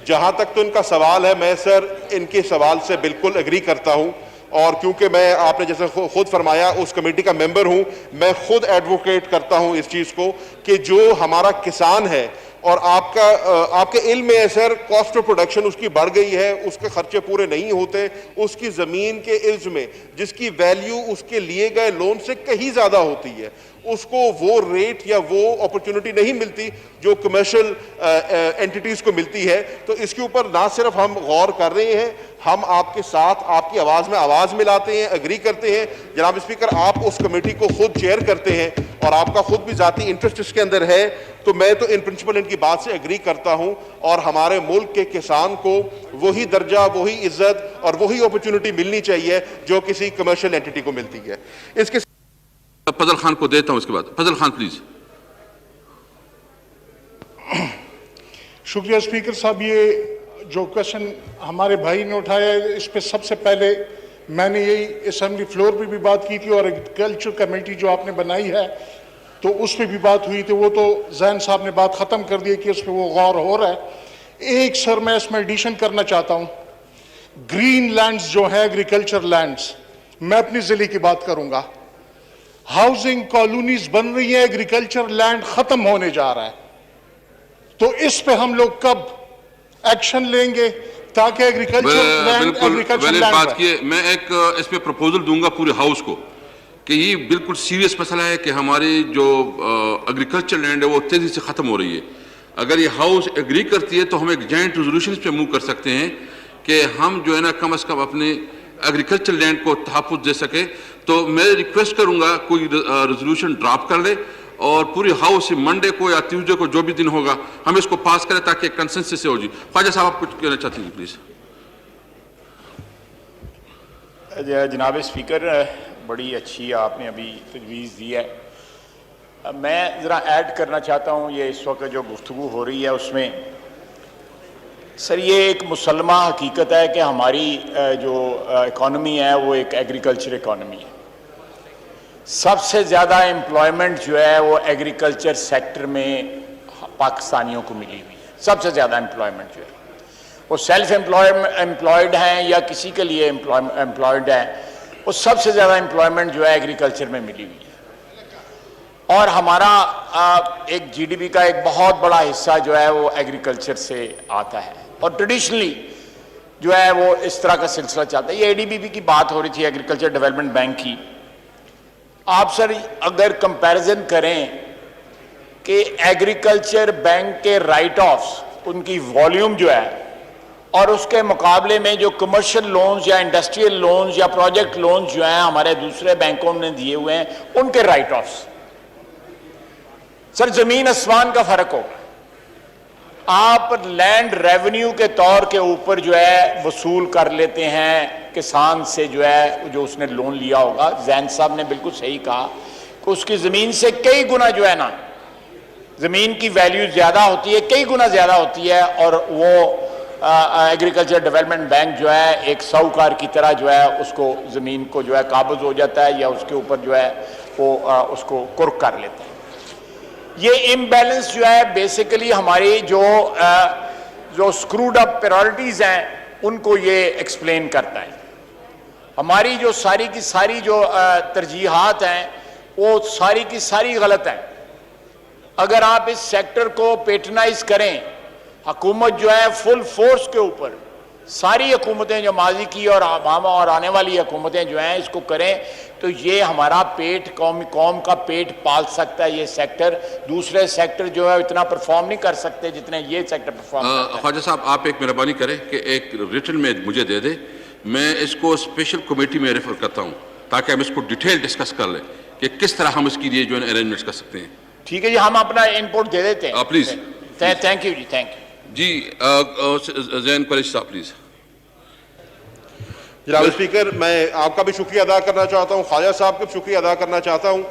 جہاں تک تو ان کا سوال ہے میں سر ان کے سوال سے بالکل اگری کرتا ہوں، اور کیونکہ میں آپ نے جیسے خود فرمایا اس کمیٹی کا ممبر ہوں، میں خود ایڈوکیٹ کرتا ہوں اس چیز کو کہ جو ہمارا کسان ہے اور آپ کے علم میں ہے سر کاسٹ آف پروڈکشن اس کی بڑھ گئی ہے، اس کے خرچے پورے نہیں ہوتے، اس کی زمین کے عوض میں جس کی ویلیو اس کے لیے گئے لون سے کہیں زیادہ ہوتی ہے اس کو وہ ریٹ یا وہ اپرچونٹی نہیں ملتی جو کمرشل اینٹیٹیز کو ملتی ہے. تو اس کے اوپر نہ صرف ہم غور کر رہے ہیں، ہم آپ کے ساتھ آپ کی آواز میں آواز ملاتے ہیں، اگری کرتے ہیں. جناب اسپیکر آپ اس کمیٹی کو خود چیئر کرتے ہیں اور آپ کا خود بھی ذاتی انٹرسٹ اس کے اندر ہے، تو میں تو ان پرنسپل ان کی بات سے اگری کرتا ہوں، اور ہمارے ملک کے کسان کو وہی درجہ، وہی عزت اور وہی اپرچونٹی ملنی چاہیے جو کسی کمرشل اینٹیٹی کو ملتی ہے. اس کے فضل خان کو دیتا ہوں اس کے بعد. فضل خان پلیز. شکریہ اسپیکر صاحب. یہ جو کوشچن ہمارے بھائی نے اٹھایا ہے اس پہ سب سے پہلے میں نے یہی اسمبلی فلور پہ بھی بات کی تھی اور ایگریکلچر کمیٹی جو آپ نے بنائی ہے تو اس پہ بھی بات ہوئی تھی. وہ تو زین صاحب نے بات ختم کر دی کہ اس پہ وہ غور ہو رہا ہے. ایک سر میں اس میں ایڈیشن کرنا چاہتا ہوں. گرین لینڈز جو ہیں ایگریکلچر لینڈز، میں اپنی ضلع کی بات کروں گا. ہاؤسنگ کالونیز بن رہی ہیں، ایگریکلچر لینڈ ختم ہونے جا رہا ہے. تو اس پہ ہم لوگ کب ایکشن لیں گے تاکہ ایگریکلچر لینڈ بات کیے. میں ایک اس پہ پروپوزل دوں گا پورے ہاؤس کو کہ یہ بالکل سیریس مسئلہ ہے کہ ہماری جو ایگریکلچر لینڈ ہے وہ تیزی سے ختم ہو رہی ہے. اگر یہ ہاؤس ایگری کرتی ہے تو ہم ایک جوائنٹ ریزولوشن پہ موو کر سکتے ہیں کہ ہم جو ہے نا کم از کم اپنے ایگریکلچر لینڈ کو تحفظ دے سکے. تو میں ریکویسٹ کروں گا کوئی ریزولوشن ڈراپ کر لے اور پوری ہاؤس منڈے کو یا ٹیوزڈے کو جو بھی دن ہوگا ہم اس کو پاس کریں تاکہ کنسنسس سے ہو جائے. خواجہ صاحب آپ کچھ کہنا چاہتے ہیں پلیز. جناب اسپیکر بڑی اچھی آپ نے ابھی تجویز دی ہے. میں ذرا ایڈ کرنا چاہتا ہوں یہ اس وقت جو گفتگو ہو رہی ہے اس میں سر یہ ایک مسلمہ حقیقت ہے کہ ہماری جو اکانومی ہے وہ ایک ایگریکلچر اکانومی ہے. سب سے زیادہ امپلائمنٹ جو ہے وہ ایگریکلچر سیکٹر میں پاکستانیوں کو ملی ہوئی ہے. سب سے زیادہ امپلائمنٹ جو ہے وہ سیلف امپلائڈ ہیں یا کسی کے لیے امپلائڈ ہیں. وہ سب سے زیادہ امپلائمنٹ جو ہے ایگریکلچر میں ملی ہوئی ہے، اور ہمارا ایک جی ڈی پی کا ایک بہت بڑا حصہ جو ہے وہ ایگریکلچر سے آتا ہے، اور ٹریڈیشنلی جو ہے وہ اس طرح کا سلسلہ چلتا ہے۔ یہ اے ڈی بی پی کی بات ہو رہی تھی، ایگریکلچر ڈیولپمنٹ بینک کی۔ آپ سر اگر کمپیریزن کریں کہ ایگریکلچر بینک کے رائٹ آفس ان کی والیوم جو ہے اور اس کے مقابلے میں جو کمرشل لونز یا انڈسٹریل لونز یا پروجیکٹ لونز جو ہیں ہمارے دوسرے بینکوں نے دیے ہوئے ہیں ان کے رائٹ آفس، سر زمین آسمان کا فرق ہوگا۔ آپ لینڈ ریونیو کے طور کے اوپر جو ہے وصول کر لیتے ہیں کسان سے جو ہے جو اس نے لون لیا ہوگا، زین صاحب نے بالکل صحیح کہا کہ اس کی زمین سے کئی گنا جو ہے نا زمین کی ویلیو زیادہ ہوتی ہے، کئی گنا زیادہ ہوتی ہے، اور وہ ایگریکلچر ڈیولپمنٹ بینک جو ہے ایک ساہوکار کی طرح جو ہے اس کو زمین کو جو ہے قابض ہو جاتا ہے یا اس کے اوپر جو ہے وہ اس کو کرک کر لیتا ہے۔ یہ امبیلنس جو ہے بیسیکلی ہماری جو سکروڈ اپ پرائورٹیز ہیں ان کو یہ ایکسپلین کرتا ہے۔ ہماری جو ساری کی ساری جو ترجیحات ہیں وہ ساری کی ساری غلط ہیں۔ اگر آپ اس سیکٹر کو پیٹرنائز کریں، حکومت جو ہے فل فورس کے اوپر ساری حکومتیں جو ماضی کی اور اور آنے والی حکومتیں جو ہیں اس کو کریں تو یہ ہمارا پیٹ قوم کا پیٹ پال سکتا ہے۔ یہ سیکٹر دوسرے سیکٹر جو ہے اتنا پرفارم نہیں کر سکتے جتنے یہ سیکٹر پرفارم کرتا ہے۔ خواجہ صاحب آپ ایک مہربانی کریں کہ ایک ریٹن میں مجھے دے دیں، میں اس کو اسپیشل کمیٹی میں ریفر کرتا ہوں تاکہ ہم اس کو ڈیٹیل ڈسکس کر لیں کہ کس طرح ہم اس کے لیے جو ہے ارینجمنٹس کر سکتے ہیں۔ ٹھیک ہے جی، ہم اپنا انپوٹ دے دیتے ہیں۔ پلیز تھینک یو جی، تھینک یو جی۔ زین قریشی صاحب پلیز۔ جناب اسپیکر، میں آپ کا بھی شکریہ ادا کرنا چاہتا ہوں، خواجہ صاحب کا بھی شکریہ ادا کرنا چاہتا ہوں۔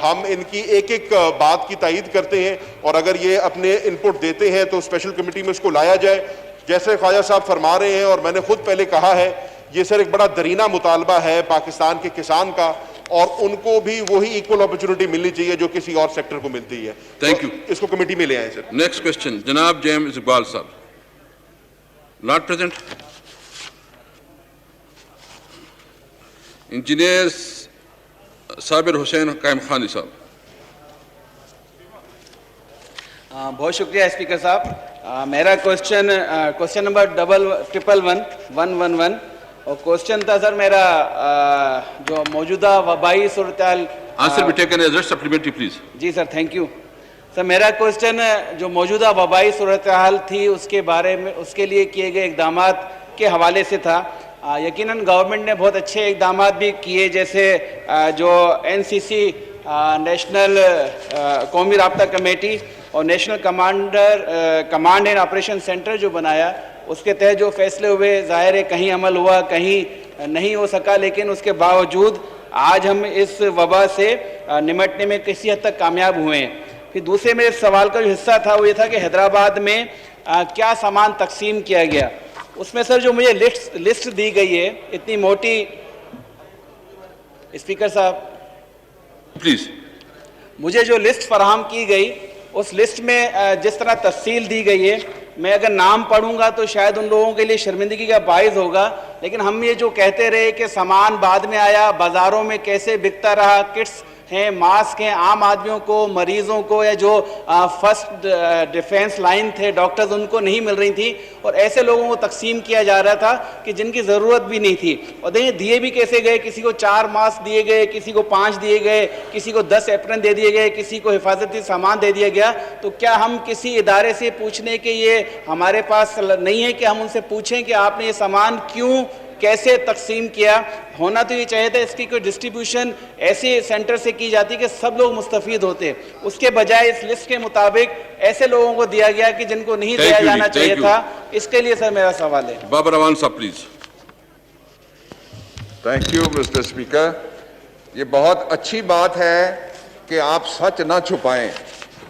ہم ان کی ایک ایک بات کی تائید کرتے ہیں اور اگر یہ اپنے انپٹ دیتے ہیں تو اسپیشل کمیٹی میں اس کو لایا جائے۔ جیسے خواجہ صاحب فرما رہے ہیں اور میں نے خود پہلے کہا ہے، یہ سر ایک بڑا درینہ مطالبہ ہے پاکستان کے کسان کا، اور ان کو بھی وہی ایکول اپرچونٹی ملنی چاہیے جو کسی اور سیکٹر کو ملتی ہے۔ Thank you. اس کو کمیٹی میں لے آئیں سر۔ نیکسٹ کوشچن جناب جیمز اقبال صاحب، ناٹ پریزنٹ۔ انجینئر صابر حسین قائم خانی صاحب۔ بہت شکریہ اسپیکر صاحب۔ میرا کوشچن نمبر 11111 اور کوشچن تھا سر میرا جو موجودہ وبائی صورتحال۔ آنسر بھی ٹیکن ایز سپلیمنٹری پلیز۔ جی سر، تھینک یو سر۔ میرا کوشچن جو موجودہ وبائی صورتحال تھی اس کے بارے میں، اس کے لیے کیے گئے اقدامات کے حوالے سے تھا۔ یقیناً گورنمنٹ نے بہت اچھے اقدامات بھی کیے، جیسے جو NCC نیشنل قومی رابطہ کمیٹی اور national command and operation centre جو بنایا، اس کے تحت جو فیصلے ہوئے ظاہر ہے کہیں عمل ہوا کہیں نہیں ہو سکا، لیکن اس کے باوجود آج ہم اس وبا سے نمٹنے میں کسی حد تک کامیاب ہوئے ہیں۔ پھر دوسرے میرے سوال کا جو حصہ تھا وہ یہ تھا کہ حیدرآباد میں کیا سامان تقسیم کیا گیا۔ اس میں سر جو مجھے لسٹ دی گئی ہے اتنی موٹی، اسپیکر صاحب پلیز، مجھے جو لسٹ فراہم کی گئی اس لسٹ میں جس طرح تفصیل دی گئی ہے، میں اگر نام پڑھوں گا تو شاید ان لوگوں کے لیے شرمندگی کا باعث ہوگا، لیکن ہم یہ جو کہتے رہے کہ سامان بعد میں آیا، بازاروں میں کیسے بکتا رہا، کٹس ہیں، ماسک ہیں، عام آدمیوں کو، مریضوں کو، یا جو فرسٹ ڈیفینس لائن تھے ڈاکٹرز ان کو نہیں مل رہی تھی، اور ایسے لوگوں کو تقسیم کیا جا رہا تھا کہ جن کی ضرورت بھی نہیں تھی۔ اور دیے بھی کیسے گئے، کسی کو 4 ماسک دیے گئے، کسی کو 5 دیے گئے، کسی کو 10 ایپرن دے دیے گئے، کسی کو حفاظتی سامان دے دیا گیا۔ تو کیا ہم کسی ادارے سے پوچھنے کہ یہ ہمارے پاس نہیں ہے کہ ہم ان سے پوچھیں کہ آپ نے یہ سامان کیوں کیسے تقسیم کیا؟ ہونا تو یہ چاہیے تھا اس کی کوئی ڈسٹریبیوشن ایسے سینٹر سے کی جاتی کہ سب لوگ مستفید ہوتے، اس کے بجائے اس لسٹ کے مطابق ایسے لوگوں کو دیا گیا کہ جن کو نہیں دیا جانا چاہیے تھا۔ اس کے لیے سر میرا سوال ہے۔ بابر امان صاحب please. Thank you mister speaker. یہ بہت اچھی بات ہے کہ آپ سچ نہ چھپائیں۔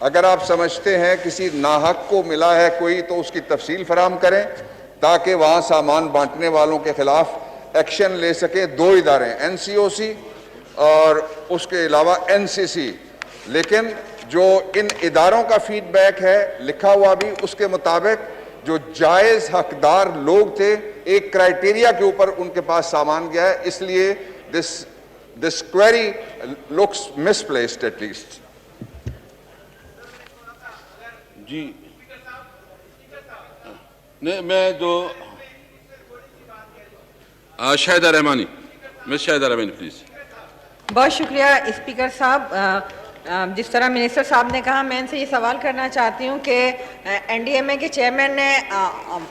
اگر آپ سمجھتے ہیں کسی ناحق کو ملا ہے کوئی تو اس کی تفصیل فراہم کریں تاکہ وہاں سامان بانٹنے والوں کے خلاف ایکشن لے سکیں۔ 2 ادارے NCOC اور اس کے علاوہ NCC، لیکن جو ان اداروں کا فیڈ بیک ہے لکھا ہوا بھی اس کے مطابق جو جائز حقدار لوگ تھے ایک کرائٹیریا کے اوپر ان کے پاس سامان گیا ہے, اس لیے this query looks misplaced at least. جی نہیں, میں جو شاہدہ رحمانی, مس شاہدہ رحمانی پلیز. بہت شکریہ اسپیکر صاحب. جس طرح منسٹر صاحب نے کہا, میں ان سے یہ سوال کرنا چاہتی ہوں کہ این ڈی ایم اے کے چیئرمین نے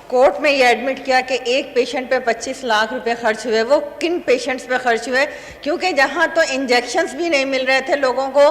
کورٹ میں یہ ایڈمٹ کیا کہ ایک پیشنٹ پہ 25 لاکھ روپے خرچ ہوئے. وہ کن پیشنٹس پہ خرچ ہوئے؟ کیونکہ جہاں تو انجیکشنز بھی نہیں مل رہے تھے لوگوں کو,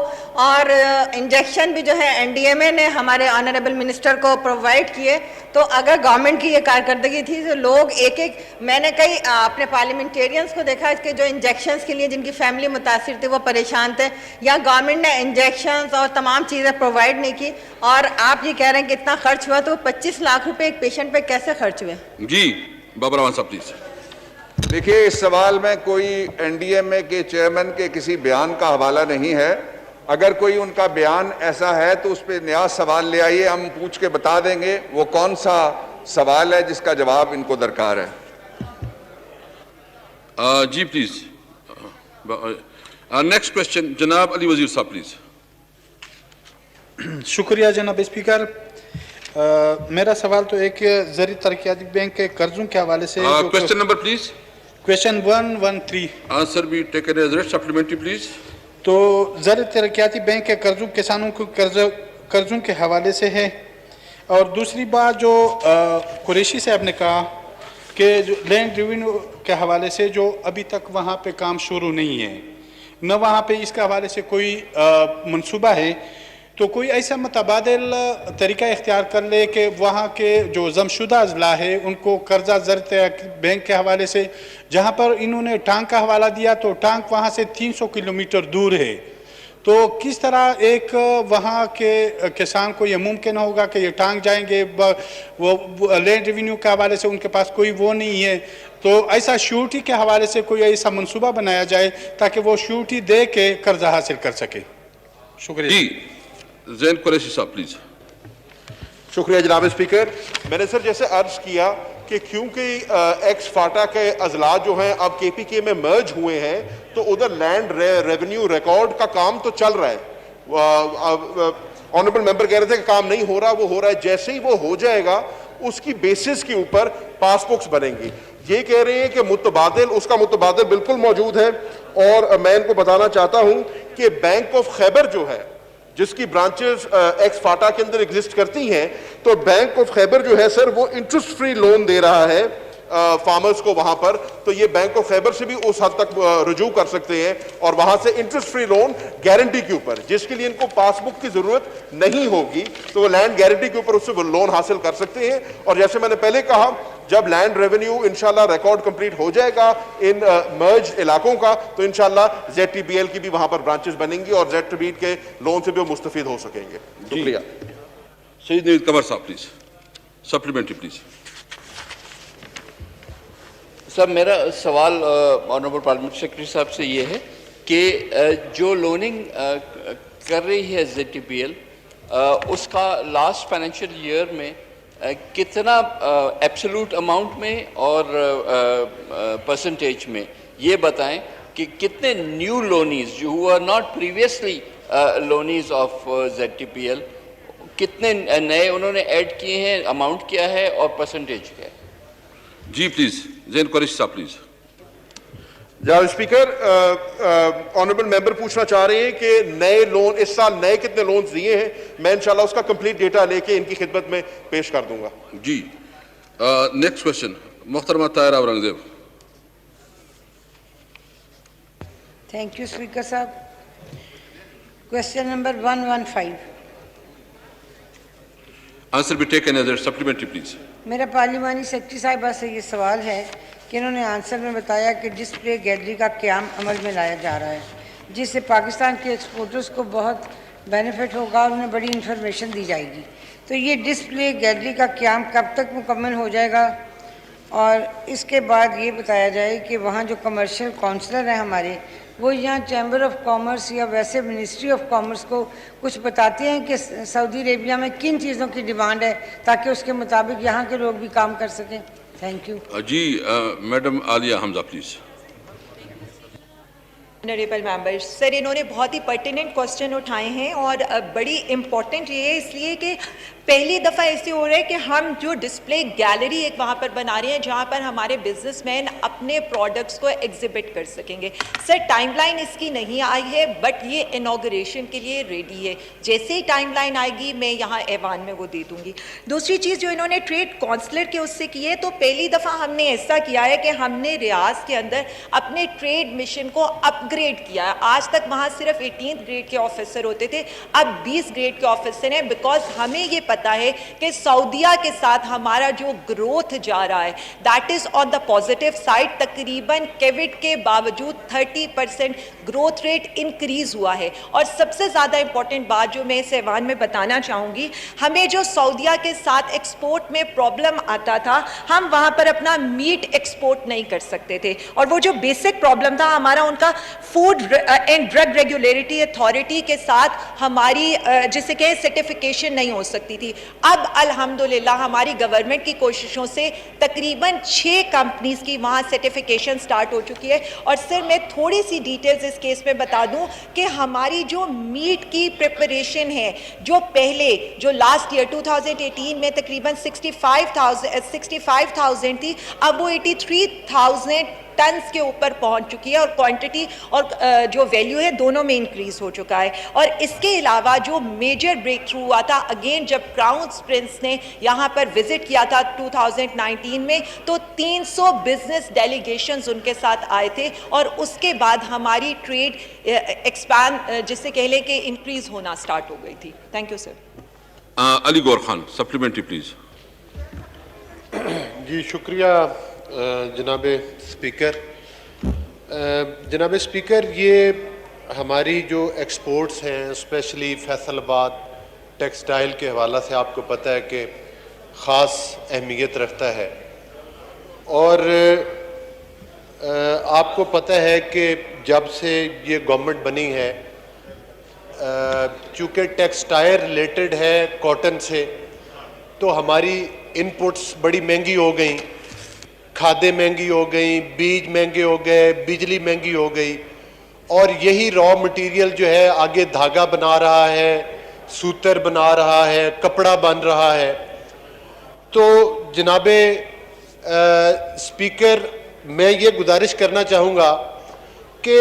اور انجیکشن بھی جو ہے این ڈی ایم اے نے ہمارے آنریبل منسٹر کو پرووائڈ کیے. تو اگر گورنمنٹ کی یہ کارکردگی تھی تو لوگ ایک میں نے کئی اپنے پارلیمنٹیرینز کو دیکھا کہ جو انجیکشنز کے لیے جن کی فیملی متاثر تھی وہ پریشان تھے, یا گورنمنٹ نے انجیکشنز اور تمام چیزیں پرووائڈ نہیں کی, اور آپ یہ کہہ رہے ہیں کہ اتنا خرچ ہوا, تو 25 لاکھ روپے ایک پیشنٹ پہ کیسے خرچ ہوئے؟ جی بابر رحمان صاحب پلیز. دیکھیے, اس سوال میں کوئی این ڈی ایم اے کے چیئرمین کے کسی بیان کا حوالہ نہیں ہے. اگر کوئی ان کا بیان ایسا ہے تو اس پہ نیا سوال لے آئیے, ہم پوچھ کے بتا دیں گے وہ کون سا سوال ہے جس کا جواب ان کو درکار ہے. جی پلیز. نیکسٹ کوشچن جناب علی وزیر صاحب پلیز. شکریہ جناب اسپیکر. میرا سوال تو ایک زرعی ترقیاتی بینک کے قرضوں کے حوالے سے. Question number please. Question 113. Answer بھی taken as read. Supplementary please. تو زرعی ترقیاتی بینک کے قرضوں کسانوں کو قرضوں کے حوالے سے ہے. اور دوسری بات جو قریشی صاحب نے کہا کہ جو لینڈ ریونیو کے حوالے سے جو ابھی تک وہاں پہ کام شروع نہیں ہے, نہ وہاں پہ اس کے حوالے سے کوئی منصوبہ ہے, تو کوئی ایسا متبادل طریقہ اختیار کر لے کہ وہاں کے جو ضم شدہ اضلاع ہے ان کو قرضہ زرعی بینک کے حوالے سے, جہاں پر انہوں نے ٹانک کا حوالہ دیا تو ٹانک وہاں سے 300 کلومیٹر دور ہے, تو کس طرح ایک وہاں کے کسان کو یہ ممکن ہوگا کہ یہ ٹانک جائیں گے, وہ لینڈ ریونیو کے حوالے سے ان کے پاس کوئی وہ نہیں ہے, تو ایسا شیورٹی کے حوالے سے کوئی ایسا منصوبہ بنایا جائے تاکہ وہ شیورٹی دے کے قرضہ حاصل کر سکے. شکریہ. جی زین قریشی صاحب پلیز. شکریہ جناب اسپیکر. میں نے سر جیسے عرض کیا کہ کیونکہ ایکس فاٹا کے اضلاع جو ہیں اب کے پی کے میں مرج ہوئے ہیں, تو ادھر لینڈ ریونیو ریکارڈ کا کام تو چل رہا ہے. آنریبل ممبر کہہ رہے تھے کہ کام نہیں ہو رہا, وہ ہو رہا ہے. جیسے ہی وہ ہو جائے گا اس کی بیسس کے اوپر پاس بکس بنیں گی. یہ کہہ رہے ہیں کہ متبادل, اس کا متبادل بالکل موجود ہے. اور میں ان کو بتانا چاہتا ہوں کہ بینک آف خیبر جو ہے, جس کی برانچز ایکس فاٹا کے اندر ایگزسٹ کرتی ہیں, تو بینک آف خیبر جو ہے سر وہ انٹرسٹ فری لون دے رہا ہے فارمرز کو وہاں پر. تو یہ بینک آف خیبر سے بھی اس حد تک رجوع کر سکتے ہیں, اور وہاں سے انٹرسٹ فری لون گارنٹی کے اوپر, جس کے لیے ان کو پاس بک کی ضرورت نہیں ہوگی, تو وہ لینڈ گارنٹی کے اوپر اس سے وہ لون حاصل کر سکتے ہیں. اور جیسے میں نے پہلے کہا, جب لینڈ ریونیو انشاءاللہ ریکارڈ کمپلیٹ ہو جائے گا ان مرج علاقوں کا, تو انشاءاللہ زیڈ ٹی بی ایل کی بھی وہاں پر برانچز بنیں گی, اور زیڈ ٹی بی کے لون سے بھی وہ مستفید ہو سکیں گے. شکریہ. سید نوید قمر صاحب پلیز. Supplementary please. سر میرا سوال آنریبل پارلیمنٹ سیکرٹری صاحب سے یہ ہے کہ جو لوننگ کر رہی ہے زیڈ ٹی پی ایل, اس کا لاسٹ فائنینشیل ایئر میں کتنا ایبسولوٹ اماؤنٹ میں اور پرسنٹیج میں یہ بتائیں کہ کتنے نیو لونیز جو who are not previously loanees of Z T P L, کتنے نئے انہوں نے ایڈ کیے ہیں, اماؤنٹ کیا ہے اور پرسنٹیج کیا ہے؟ جی پلیز. زین قریشی صاحب پلیز. جناب اسپیکر, آنریبل ممبر پوچھنا چاہ رہے ہیں کہ نئے لون اس سال نئے کتنے لونز دیے ہیں. میں انشاءاللہ اس کا کمپلیٹ ڈیٹا لے کے ان کی خدمت میں پیش کر دوں گا. جی نیکسٹ کوشچن محترمہ Tahira Aurangzeb. Thank you speaker صاحب. Question number 115. آنسر بھی taken as read. Supplementary please. میرا پارلیمانی سیکرٹری صاحبہ سے یہ سوال ہے کہ انہوں نے آنسر میں بتایا کہ ڈسپلے گیلری کا قیام عمل میں لایا جا رہا ہے, جس سے پاکستان کے ایکسپورٹرز کو بہت بینیفٹ ہوگا اور انہیں بڑی انفارمیشن دی جائے گی. تو یہ ڈسپلے گیلری کا قیام کب تک مکمل ہو جائے گا, اور اس کے بعد یہ بتایا جائے کہ وہاں جو کمرشل کونسلر ہیں ہمارے وہ یہاں چیمبر آف کامرس یا ویسے منسٹری آف کامرس کو کچھ بتاتے ہیں کہ سعودی عربیہ میں کن چیزوں کی ڈیمانڈ ہے تاکہ اس کے مطابق یہاں کے لوگ بھی کام کر سکیں. Thank you. جی madam Aliya Hamza please. Honourable members sir انہوں نے بہت ہی پرٹیننٹ کوسچن اٹھائے ہیں اور بڑی امپورٹنٹ یہ ہے اس لیے کہ پہلی دفعہ ایسے ہو رہا ہے کہ ہم جو ڈسپلے گیلری ایک وہاں پر بنا رہے ہیں جہاں پر ہمارے بزنس مین اپنے پروڈکٹس کو ایگزیبٹ کر سکیں گے. سر ٹائم لائن اس کی نہیں آئی ہے بٹ یہ انوگریشن کے لیے ریڈی ہے. جیسے ہی ٹائم لائن آئے گی میں یہاں ایوان میں وہ دے دوں گی. دوسری چیز جو انہوں نے ٹریڈ کونسلر کے اس سے کی ہے تو پہلی دفعہ ہم نے ایسا کیا ہے کہ ہم نے ریاض کے اندر اپنے ٹریڈ مشن کو اپ گریڈ کیا ہے. آج تک وہاں صرف 18 گریڈ کے آفیسر ہوتے تھے, اب 20 گریڈ کے آفیسر ہیں بیکاز ہمیں یہ پتا ہے کہ سعودیہ کے ساتھ ہمارا جو گروتھ جا رہا ہے that is on the positive side. تقریباً کووڈ کے باوجود 30% گروتھ ریٹ انکریز ہوا ہے. اور سب سے زیادہ امپورٹنٹ بات جو میں اس ایوان میں بتانا چاہوں گی, ہمیں جو سعودیہ کے ساتھ ایکسپورٹ میں پرابلم آتا تھا, ہم وہاں پر اپنا میٹ ایکسپورٹ نہیں کر سکتے تھے اور وہ جو بیسک پرابلم تھا ہمارا ان کا food and drug regulatory authority کے ساتھ ہماری جسے کہ سرٹیفکیشن نہیں ہو سکتی تھی. اب الحمدللہ ہماری گورنمنٹ کی کوششوں سے تقریباً 6 کمپنیز کی وہاں سرٹیفکیشن سٹارٹ ہو چکی ہے. اور سر میں تھوڑی سی ڈیٹیلز اس کیس میں بتا دوں کہ ہماری جو میٹ کی پریپریشن ہے جو پہلے جو لاسٹ ایئر 2018 میں تقریباً 65,000 تھی, اب وہ 83,000 ٹنز کے اوپر پہنچ چکی ہے اور کوانٹٹی اور جو ویلیو ہے دونوں میں انکریز ہو چکا ہے. اور اس کے علاوہ جو میجر بریک تھرو ہوا تھا اگین جب کراؤن پرنس نے یہاں پر وزٹ کیا تھا 2019 میں تو 300 بزنس ڈیلیگیشنز ان کے ساتھ آئے تھے اور اس کے بعد ہماری ٹریڈ ایکسپینڈ جسے کہہ لیں کہ انکریز ہونا سٹارٹ ہو گئی تھی. تھینک یو سر. علی گور خان سپلیمنٹری پلیز. جی شکریہ جناب اسپیکر. جناب اسپیکر, یہ ہماری جو ایکسپورٹس ہیں اسپیشلی فیصل آباد ٹیکسٹائل کے حوالہ سے آپ کو پتہ ہے کہ خاص اہمیت رکھتا ہے. اور آپ کو پتہ ہے کہ جب سے یہ گورنمنٹ بنی ہے چونکہ ٹیکسٹائل ریلیٹڈ ہے کاٹن سے, تو ہماری انپٹس بڑی مہنگی ہو گئیں, کھادیں مہنگی ہو گئیں, بیج مہنگے ہو گئے, بجلی مہنگی ہو گئی. اور یہی را مٹیریل جو ہے آگے دھاگا بنا رہا ہے, سوتر بنا رہا ہے, کپڑا بن رہا ہے. تو جناب اسپیکر میں یہ گزارش کرنا چاہوں گا کہ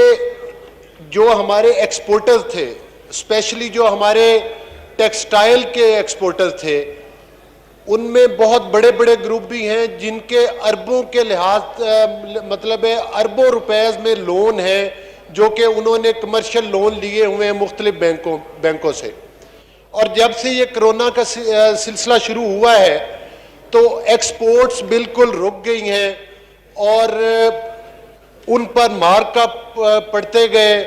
جو ہمارے ایکسپورٹرز تھے اسپیشلی جو ہمارے ٹیکسٹائل کے ایکسپورٹرز تھے ان میں بہت بڑے بڑے گروپ بھی ہیں جن کے اربوں کے لحاظ مطلب ہے اربوں روپیز میں لون ہیں جو کہ انہوں نے کمرشل لون لیے ہوئے ہیں مختلف بینکوں سے. اور جب سے یہ کرونا کا سلسلہ شروع ہوا ہے تو ایکسپورٹس بالکل رک گئی ہیں اور ان پر مارک اپ پڑتے گئے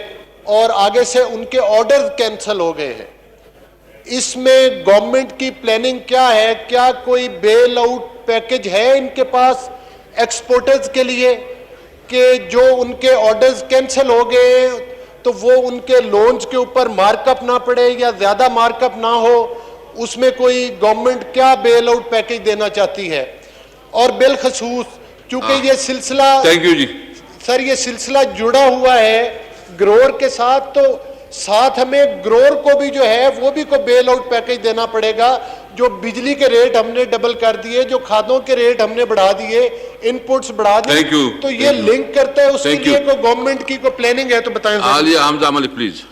اور آگے سے ان کے آرڈر کینسل ہو گئے ہیں. اس میں گورنمنٹ کی پلاننگ کیا ہے؟ کیا کوئی بیل آؤٹ پیکج ہے ان کے پاس ایکسپورٹرز کے لیے کہ جو ان کے آرڈرز کینسل ہو گئے تو وہ ان کے لونز کے اوپر مارک اپ نہ پڑے یا زیادہ مارک اپ نہ ہو؟ اس میں کوئی گورنمنٹ کیا بیل آؤٹ پیکج دینا چاہتی ہے؟ اور بالخصوص چونکہ یہ سلسلہ سر یہ سلسلہ جڑا ہوا ہے گروور کے ساتھ تو ساتھ ہمیں گروور کو بھی جو ہے وہ بھی کوئی بیل آؤٹ پیکج دینا پڑے گا. جو بجلی کے ریٹ ہم نے ڈبل کر دیے, جو کھادوں کے ریٹ ہم نے بڑھا دیے, ان پٹس بڑھا دیے, تو یہ لنک کرتا ہے اس کے لیے کوئی گورنمنٹ کی کوئی پلاننگ ہے تو بتائیں. عالیہ حمزہ عملی please.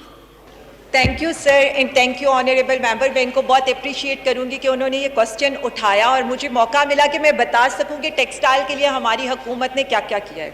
Thank you sir and thank you honourable member. میں ان کو بہت اپریشیٹ کروں گی کہ انہوں نے یہ کوسچن اٹھایا اور مجھے موقع ملا کہ میں بتا سکوں کہ ٹیکسٹائل کے لیے ہماری حکومت نے کیا کیا کیا ہے.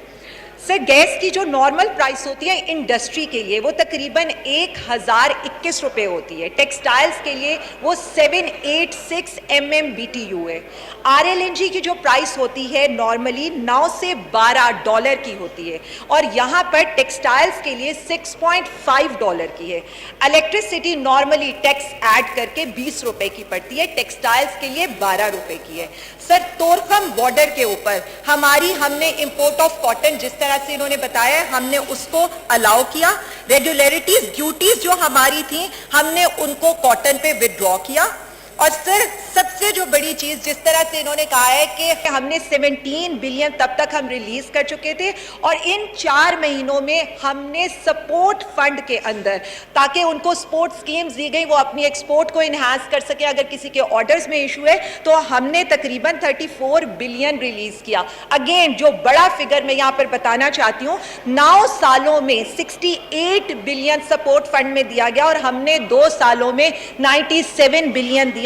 سر گیس کی جو نارمل پرائس ہوتی ہے انڈسٹری کے لیے وہ تقریباً 1021 روپے ہوتی ہے, ٹیکسٹائلز کے لیے وہ 786 MMBTU ہے. RLNG کی جو پرائس ہوتی ہے نارملی 9 سے 12 ڈالر کی ہوتی ہے اور یہاں پر ٹیکسٹائلز کے لیے 6.5 ڈالر کی ہے. الیکٹریسٹی نارملی ٹیکس ایڈ کر کے 20 روپے کی پڑتی ہے, ٹیکسٹائلز کے لیے 12 روپے کی ہے. سر تورخم بارڈر کے اوپر ہم نے امپورٹ آف کاٹن جس طرح سے انہوں نے بتایا ہے ہم نے اس کو الاؤ کیا. ریگولیرٹیز ڈیوٹیز جو ہماری تھیں ہم نے ان کو کاٹن پہ وڈرا کیا. اور سر سب سے جو بڑی چیز جس طرح سے انہوں نے کہا ہے کہ ہم نے 17 بلین تب تک ہم ریلیز کر چکے تھے اور ان 4 مہینوں میں ہم نے سپورٹ فنڈ کے اندر تاکہ ان کو سپورٹ سکیمز دی گئی وہ اپنی ایکسپورٹ کو انہانس کر سکے اگر کسی کے آرڈرز میں ایشو ہے تو ہم نے تقریباً 34 بلین ریلیز کیا. اگین جو بڑا فگر میں یہاں پر بتانا چاہتی ہوں 9 سالوں میں 68 بلین سپورٹ فنڈ میں دیا گیا اور ہم نے 2 سالوں میں 97 بلین دیا.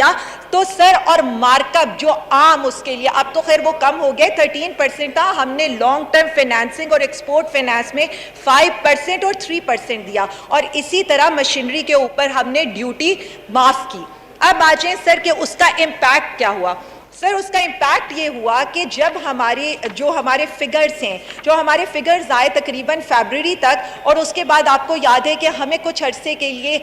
تو سر اور مارک اپ جو عام اس کے لیے اب تو خیر وہ کم ہو گئے 13% تھا, ہم نے لانگ ٹرم فائنانسنگ اور ایکسپورٹ فائنانس میں 5% اور 3% دیا اور اسی طرح مشینری کے اوپر ہم نے ڈیوٹی معاف کی. اب آ جائیں سر کہ اس کا امپیکٹ کیا ہوا. سر اس کا امپیکٹ یہ ہوا کہ جب ہمارے فگرز آئے تقریباً فیبرری تک اور اس کے بعد آپ کو یاد ہے کہ ہمیں کچھ عرصے کے لیے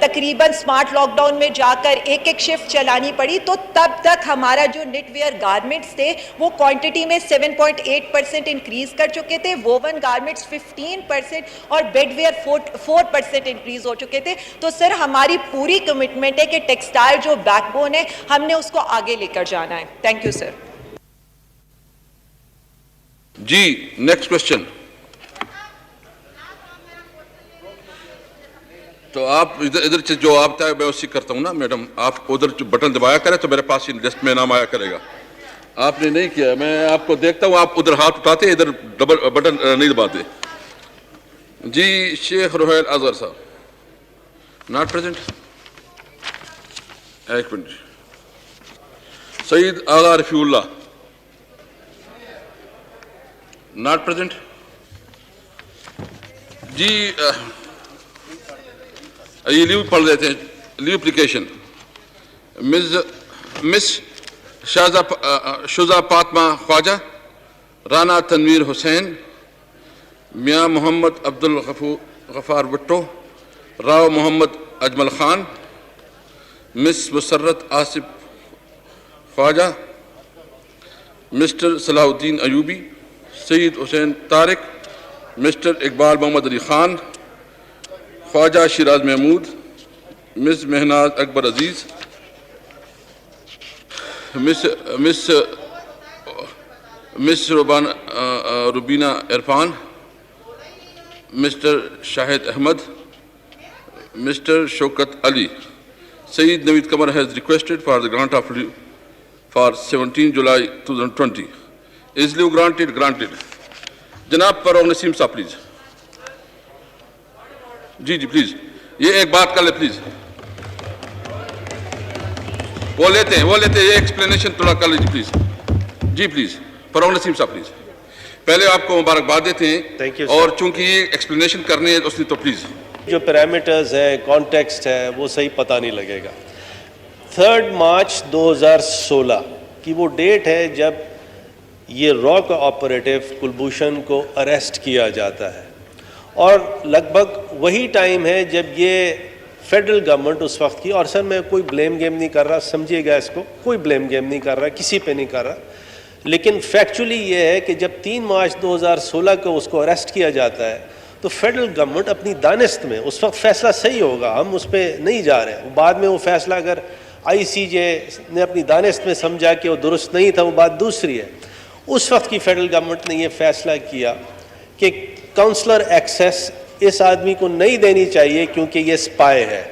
تقریباً سمارٹ لاک ڈاؤن میں جا کر ایک شفٹ چلانی پڑی تو تب تک ہمارا جو نیٹ ویئر گارمنٹس تھے وہ کوانٹٹی میں 7.8% انکریز کر چکے تھے, ووون گارمنٹس 15% اور بیڈ ویئر 4% انکریز ہو چکے تھے. تو سر ہماری پوری کمٹمنٹ ہے کہ ٹیکسٹائل جو بیک بون ہے ہم نے اس کو آگے لے کر جانا ہے. Thank you sir. جی نیکسٹ کوشچن. تو آپ ادھر سے جو آپ میں اسی کرتا ہوں نا میڈم, آپ ادھر بٹن دبایا کریں تو میرے پاس لسٹ میں نام آیا کرے گا. آپ نے نہیں کیا, میں آپ کو دیکھتا ہوں آپ ادھر ہاتھ اٹھاتے ادھر ڈبل بٹن نہیں دباتے. جی شیخ روحیل اظہر صاحب ناٹ پریزنٹ. ایک منٹ. Saeed Agha Rafiullah not present. جی یہ لیو پڑھ لیتے ہیں, leave application. Miss Shiza Fatima Khawaja, Rana Tanveer Hussain, Mian Muhammad Abdul Ghaffar Butto, Rao Muhammad Ajmal Khan, miss Musarrat Asif Khawaja, mister Salahuddin Ayubi, Syed Hussain Tariq, mister Iqbal Muhammad Ali Khan, Khawaja Shiraz Mahmood, miss Mahnaz Akbar Aziz, miss Rubina Irfan, mister Shahid Ahmad, mister Shaukat Ali. Sayyid Naveed Qamar has requested for the grant of leave for 17 July 2020. Is leave granted? Granted. جناب فاروق نسیم صاحب please. G please یہ ایک بات کر لیں please. وہ لیتے ہیں یہ ایکسپلینیشن تھوڑا کر لیجیے پلیز. جی پلیز فاروق نسیم صاحب پلیز. پہلے آپ کو مبارکباد دیتے ہیں اور چونکہ یہ ایکسپلینیشن کرنی ہے اس لیے تو پلیز. جو پیرامیٹرز ہیں کانٹیکسٹ ہے وہ صحیح پتہ نہیں لگے گا. 3 مارچ 2016 کی وہ ڈیٹ ہے جب یہ را کا آپریٹو کلبھوشن کو اریسٹ کیا جاتا ہے اور لگ بھگ وہی ٹائم ہے جب یہ فیڈرل گورنمنٹ اس وقت کی, اور سر میں کوئی بلیم گیم نہیں کر رہا, سمجھیے گا اس کو, کوئی بلیم گیم نہیں کر رہا, کسی پہ نہیں کر رہا, لیکن فیکچولی یہ ہے کہ جب 3 مارچ 2016 کو اس کو اریسٹ کیا جاتا ہے تو فیڈرل گورنمنٹ اپنی دانست میں اس وقت فیصلہ صحیح ہوگا, ہم اس پہ نہیں جا رہے ہیں. بعد میں وہ فیصلہ اگر ICJ نے اپنی دانست میں سمجھا کہ وہ درست نہیں تھا وہ بات دوسری ہے. اس وقت کی فیڈرل گورنمنٹ نے یہ فیصلہ کیا کہ کاؤنسلر ایکسیس اس آدمی کو نہیں دینی چاہیے کیونکہ یہ اسپائی ہے,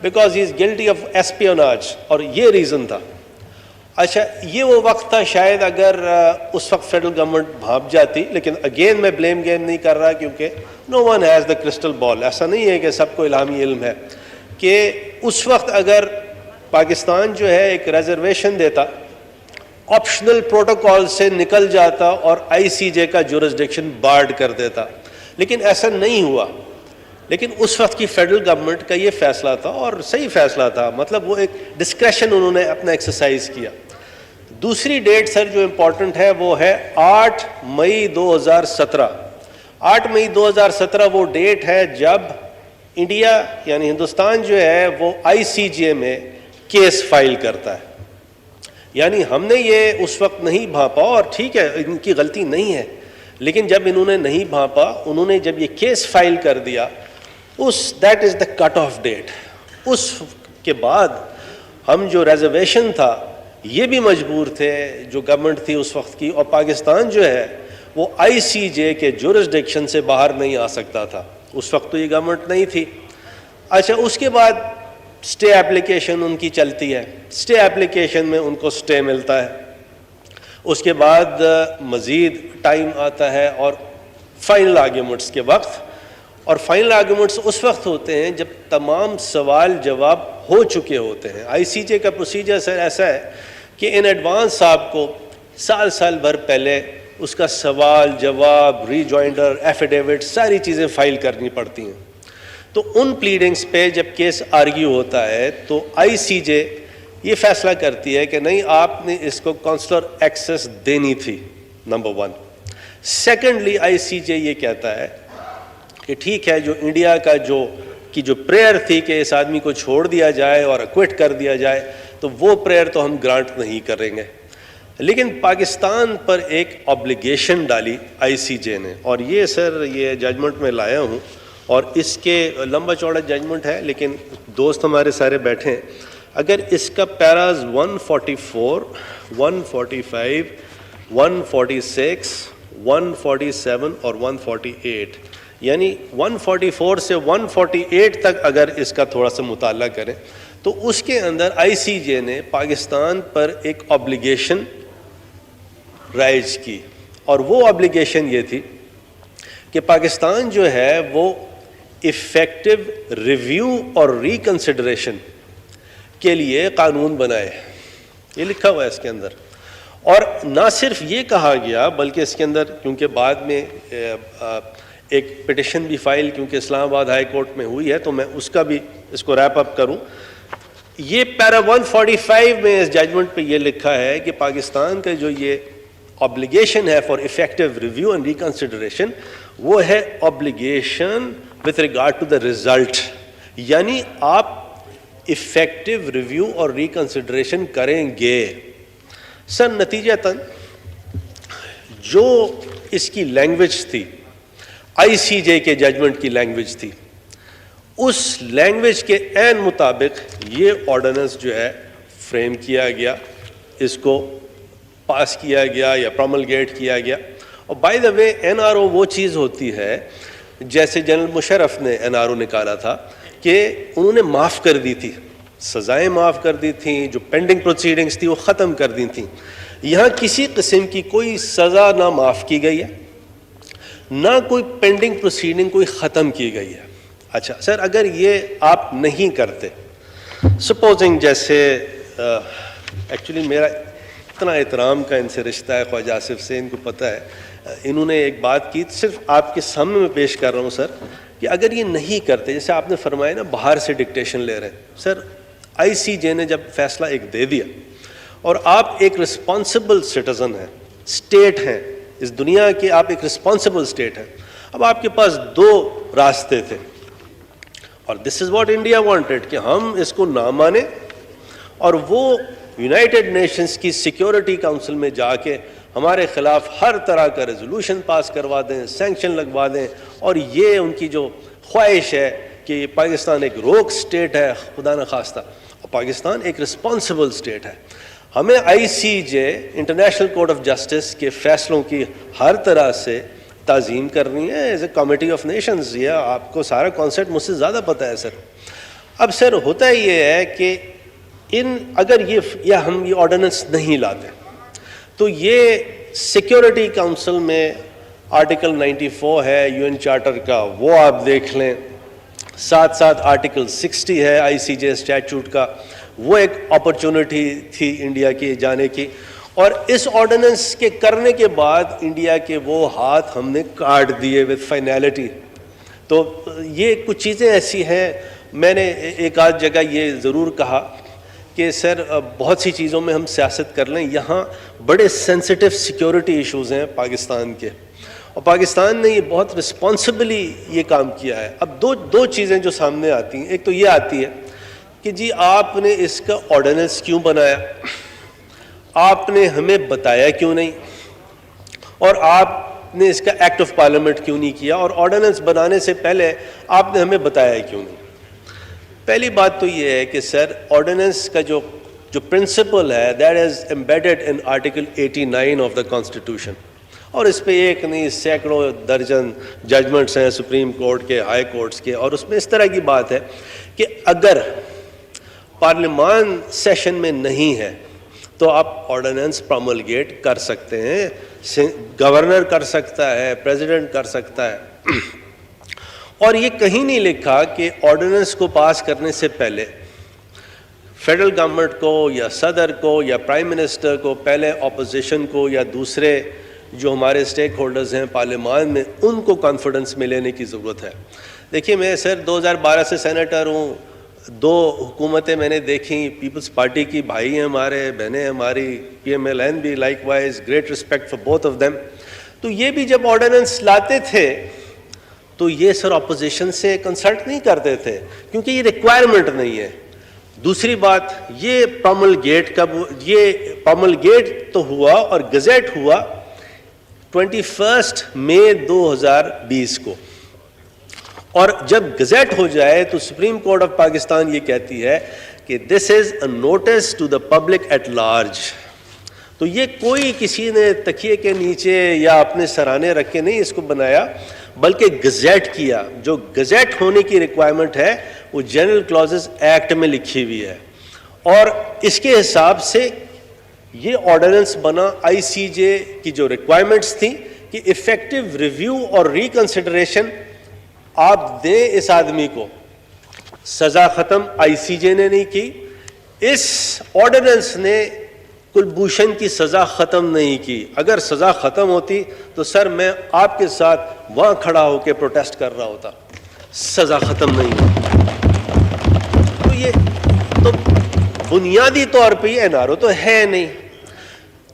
because he is guilty of ایسپیوناج, اور یہ ریزن تھا. اچھا یہ وہ وقت تھا شاید اگر اس وقت فیڈرل گورنمنٹ بھاپ جاتی, لیکن اگین میں بلیم گیم نہیں کر رہا کیونکہ نو ون ہیز دا کرسٹل بال. ایسا نہیں ہے کہ سب کو الہامی علم ہے کہ اس وقت اگر پاکستان جو ہے ایک ریزرویشن دیتا آپشنل پروٹوکول سے نکل جاتا اور آئی سی جے کا جورسڈکشن بارڈ کر دیتا، لیکن ایسا نہیں ہوا. لیکن اس وقت کی فیڈرل گورنمنٹ کا یہ فیصلہ تھا اور صحیح فیصلہ تھا، مطلب وہ ایک ڈسکریشن انہوں نے اپنا ایکسرسائز کیا. دوسری ڈیٹ سر جو امپورٹنٹ ہے وہ ہے 8 مئی 2017. 8 مئی 2017 وہ ڈیٹ ہے جب انڈیا یعنی ہندوستان جو ہے وہ آئی سی جے میں کیس فائل کرتا ہے. یعنی ہم نے یہ اس وقت نہیں بھانپا، اور ٹھیک ہے ان کی غلطی نہیں ہے، لیکن جب انہوں نے نہیں بھانپا، انہوں نے جب یہ کیس فائل کر دیا، that is the cut off date. اس کے بعد ہم جو ریزرویشن تھا یہ بھی مجبور تھے جو گورنمنٹ تھی اس وقت کی، اور پاکستان جو ہے وہ آئی سی جے کے جورسڈکشن سے باہر نہیں آ سکتا تھا. اس وقت تو یہ گورنمنٹ نہیں تھی. اچھا اس کے بعد سٹے اپلیکیشن ان کی چلتی ہے، سٹے اپلیکیشن میں ان کو سٹے ملتا ہے. اس کے بعد مزید ٹائم آتا ہے اور فائنل آرگیومنٹس کے وقت، اور فائنل آرگیومنٹس اس وقت ہوتے ہیں جب تمام سوال جواب ہو چکے ہوتے ہیں. آئی سی جے کا پروسیجر سر ایسا ہے کہ ان ایڈوانس آپ کو سال بھر پہلے اس کا سوال جواب، ری جوائنڈر، ایفیڈیوٹ، ساری چیزیں فائل کرنی پڑتی ہیں. تو ان پلیڈنگز پہ جب کیس آرگیو ہوتا ہے تو آئی سی جے یہ فیصلہ کرتی ہے کہ نہیں، آپ نے اس کو کونسلر ایکسیس دینی تھی، نمبر 1. سیکنڈلی آئی سی جے یہ کہتا ہے کہ ٹھیک ہے، جو انڈیا کا جو پریئر تھی کہ اس آدمی کو چھوڑ دیا جائے اور اکوٹ کر دیا جائے، تو وہ پریئر تو ہم گرانٹ نہیں کریں گے. لیکن پاکستان پر ایک آبلیگیشن ڈالی آئی سی جے نے، اور یہ سر یہ ججمنٹ میں لایا ہوں، اور اس کے لمبا چوڑا ججمنٹ ہے لیکن دوست ہمارے سارے بیٹھے ہیں. اگر اس کا پیراز 144 145 146 147 اور 148 یعنی 144 سے 148 تک اگر اس کا تھوڑا سا مطالعہ کریں تو اس کے اندر آئی سی جے نے پاکستان پر ایک آبلیگیشن رائج کی، اور وہ آبلیگیشن یہ تھی کہ پاکستان جو ہے وہ افیکٹو ریویو اور ریکنسیڈریشن کے لیے قانون بنائے. یہ لکھا ہوا ہے اس کے اندر. اور نہ صرف یہ کہا گیا بلکہ اس کے اندر کیونکہ بعد میں ایک پٹیشن بھی فائل کیونکہ اسلام آباد ہائی کورٹ میں ہوئی ہے تو میں اس کا بھی اس کو ریپ اپ کروں. یہ پیرا 145 میں اس ججمنٹ پہ یہ لکھا ہے کہ پاکستان کا جو یہ obligation ہے for effective review and reconsideration وہ ہے obligation with regard to the result. یعنی آپ effective review اور reconsideration کریں گے. سر نتیجتاً جو اس کی لینگویج تھی آئی سی جے کے ججمنٹ کی لینگویج تھی اس لینگویج کے عین مطابق یہ آرڈیننس جو ہے فریم کیا گیا، اس کو پاس کیا گیا یا پروملگیٹ کیا گیا. اور by the way N R O وہ چیز ہوتی ہے جیسے جنرل مشرف نے این آر او نکالا تھا کہ انہوں نے معاف کر دی تھی، سزائیں معاف کر دی تھیں، جو پینڈنگ پروسیڈنگز تھی وہ ختم کر دی تھیں. یہاں کسی قسم کی کوئی سزا نہ معاف کی گئی ہے نہ کوئی پینڈنگ پروسیڈنگ کوئی ختم کی گئی ہے. اچھا سر اگر یہ آپ نہیں کرتے، سپوزنگ جیسے ایکچولی میرا اتنا احترام کا ان سے رشتہ ہے خواجہ آصف سے، ان کو پتہ ہے، انہوں نے ایک بات کی صرف آپ کے سامنے میں پیش کر رہا ہوں سر کہ اگر یہ نہیں کرتے، جیسے آپ نے فرمایا نا باہر سے ڈکٹیشن لے رہے ہیں، سر آئی سی جے نے جب فیصلہ ایک دے دیا اور آپ ایک رسپانسبل سٹیزن ہیں، اسٹیٹ ہیں اس دنیا کے، آپ ایک رسپانسبل اسٹیٹ ہیں. اب آپ کے پاس دو راستے تھے اور دس از واٹ انڈیا وانٹیڈ کہ ہم اس کو نہ مانیں اور وہ یونائٹڈ نیشنز کی سیکیورٹی کونسل میں جا کے ہمارے خلاف ہر طرح کا ریزولوشن پاس کروا دیں، سینکشن لگوا دیں، اور یہ ان کی جو خواہش ہے کہ پاکستان ایک روک اسٹیٹ ہے خدا نخواستہ اور پاکستان ایک رسپانسبل اسٹیٹ ہے. ہمیں آئی سی جے انٹرنیشنل کورٹ آف جسٹس کے فیصلوں کی ہر طرح سے تعظیم کرنی ہے as a committee of nations. یہ آپ کو سارا کانسیپٹ مجھ سے زیادہ پتہ ہے سر. اب سر ہوتا یہ ہے کہ اگر ہم یہ آرڈیننس نہیں لاتے تو یہ سیکیورٹی کونسل میں آرٹیکل 94 ہے یو این چارٹر کا، وہ آپ دیکھ لیں، ساتھ ساتھ آرٹیکل 60 ہے آئی سی جے اسٹیچوٹ کا، وہ ایک اپرچونٹی تھی انڈیا کی جانے کی. اور اس آرڈیننس کے کرنے کے بعد انڈیا کے وہ ہاتھ ہم نے کاٹ دیے وتھ فائنالٹی. تو یہ کچھ چیزیں ایسی ہیں. میں نے ایک آدھ جگہ یہ ضرور کہا کہ سر بہت سی چیزوں میں ہم سیاست کر لیں, یہاں بڑے سینسٹیو سیکیورٹی ایشوز ہیں پاکستان کے, اور پاکستان نے یہ بہت رسپانسبلی یہ کام کیا ہے. اب دو چیزیں جو سامنے آتی ہیں, ایک تو یہ آتی ہے کہ جی آپ نے اس کا آرڈیننس کیوں بنایا, آپ نے ہمیں بتایا کیوں نہیں, اور آپ نے اس کا ایکٹ آف پارلیمنٹ کیوں نہیں کیا, اور آرڈیننس بنانے سے پہلے آپ نے ہمیں بتایا کیوں نہیں. پہلی بات تو یہ ہے کہ سر آرڈیننس کا جو پرنسپل ہے that is embedded in article 89 of the constitution, اور اس پہ ایک نہیں سینکڑوں درجن ججمنٹس ہیں سپریم کورٹ کے, ہائی کورٹس کے, اور اس میں اس طرح کی بات ہے کہ اگر پارلیمان سیشن میں نہیں ہے تو آپ آرڈیننس پروملگیٹ کر سکتے ہیں, گورنر کر سکتا ہے, پریزیڈنٹ کر سکتا ہے. اور یہ کہیں نہیں لکھا کہ آرڈیننس کو پاس کرنے سے پہلے فیڈرل گورنمنٹ کو یا صدر کو یا پرائم منسٹر کو پہلے اپوزیشن کو یا دوسرے جو ہمارے اسٹیک ہولڈرز ہیں پارلیمان میں ان کو کانفیڈنس میں لینے کی ضرورت ہے. دیکھیے میں سر 2012 سے سینیٹر ہوں, 2 حکومتیں میں نے دیکھیں, پیپلز پارٹی کی بھائی ہیں ہمارے, بہنیں ہماری, PMLN بھی like wise, great respect for both of them. تو یہ بھی جب آرڈیننس لاتے تھے تو یہ سر اپوزیشن سے کنسلٹ نہیں کرتے تھے کیونکہ یہ ریکوائرمنٹ نہیں ہے. دوسری بات یہ پروملگیٹ تو ہوا اور گزٹ ہوا 21 مئی 2020 کو, اور جب گزٹ ہو جائے تو سپریم کورٹ آف پاکستان یہ کہتی ہے کہ this is a notice to the public at large. تو یہ کوئی کسی نے تکیے کے نیچے یا اپنے سرانے رکھ کے نہیں اس کو بنایا, بلکہ گزٹ کیا. جو گزٹ ہونے کی ریکوائرمنٹ ہے وہ جنرل کلازز ایکٹ میں لکھی ہوئی ہے, اور اس کے حساب سے یہ آرڈیننس بنا. ICJ کی جو ریکوائرمنٹس تھیں کہ افیکٹو ریویو اور ریکنسیڈریشن آپ دیں اس آدمی کو, سزا ختم ICJ نے نہیں کی. اس آرڈیننس نے کلبھوشن کی سزا ختم نہیں کی. اگر سزا ختم ہوتی تو سر میں آپ کے ساتھ وہاں کھڑا ہو کے پروٹیسٹ کر رہا ہوتا. سزا ختم نہیں ہوئی. تو یہ تو بنیادی طور پہ یہ NRO تو ہے نہیں.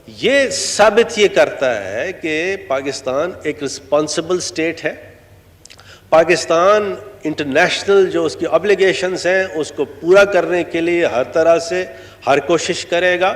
یہ ثابت یہ کرتا ہے کہ پاکستان ایک رسپانسبل سٹیٹ ہے. پاکستان انٹرنیشنل جو اس کی obbligations ہیں اس کو پورا کرنے کے لیے ہر طرح سے ہر کوشش کرے گا.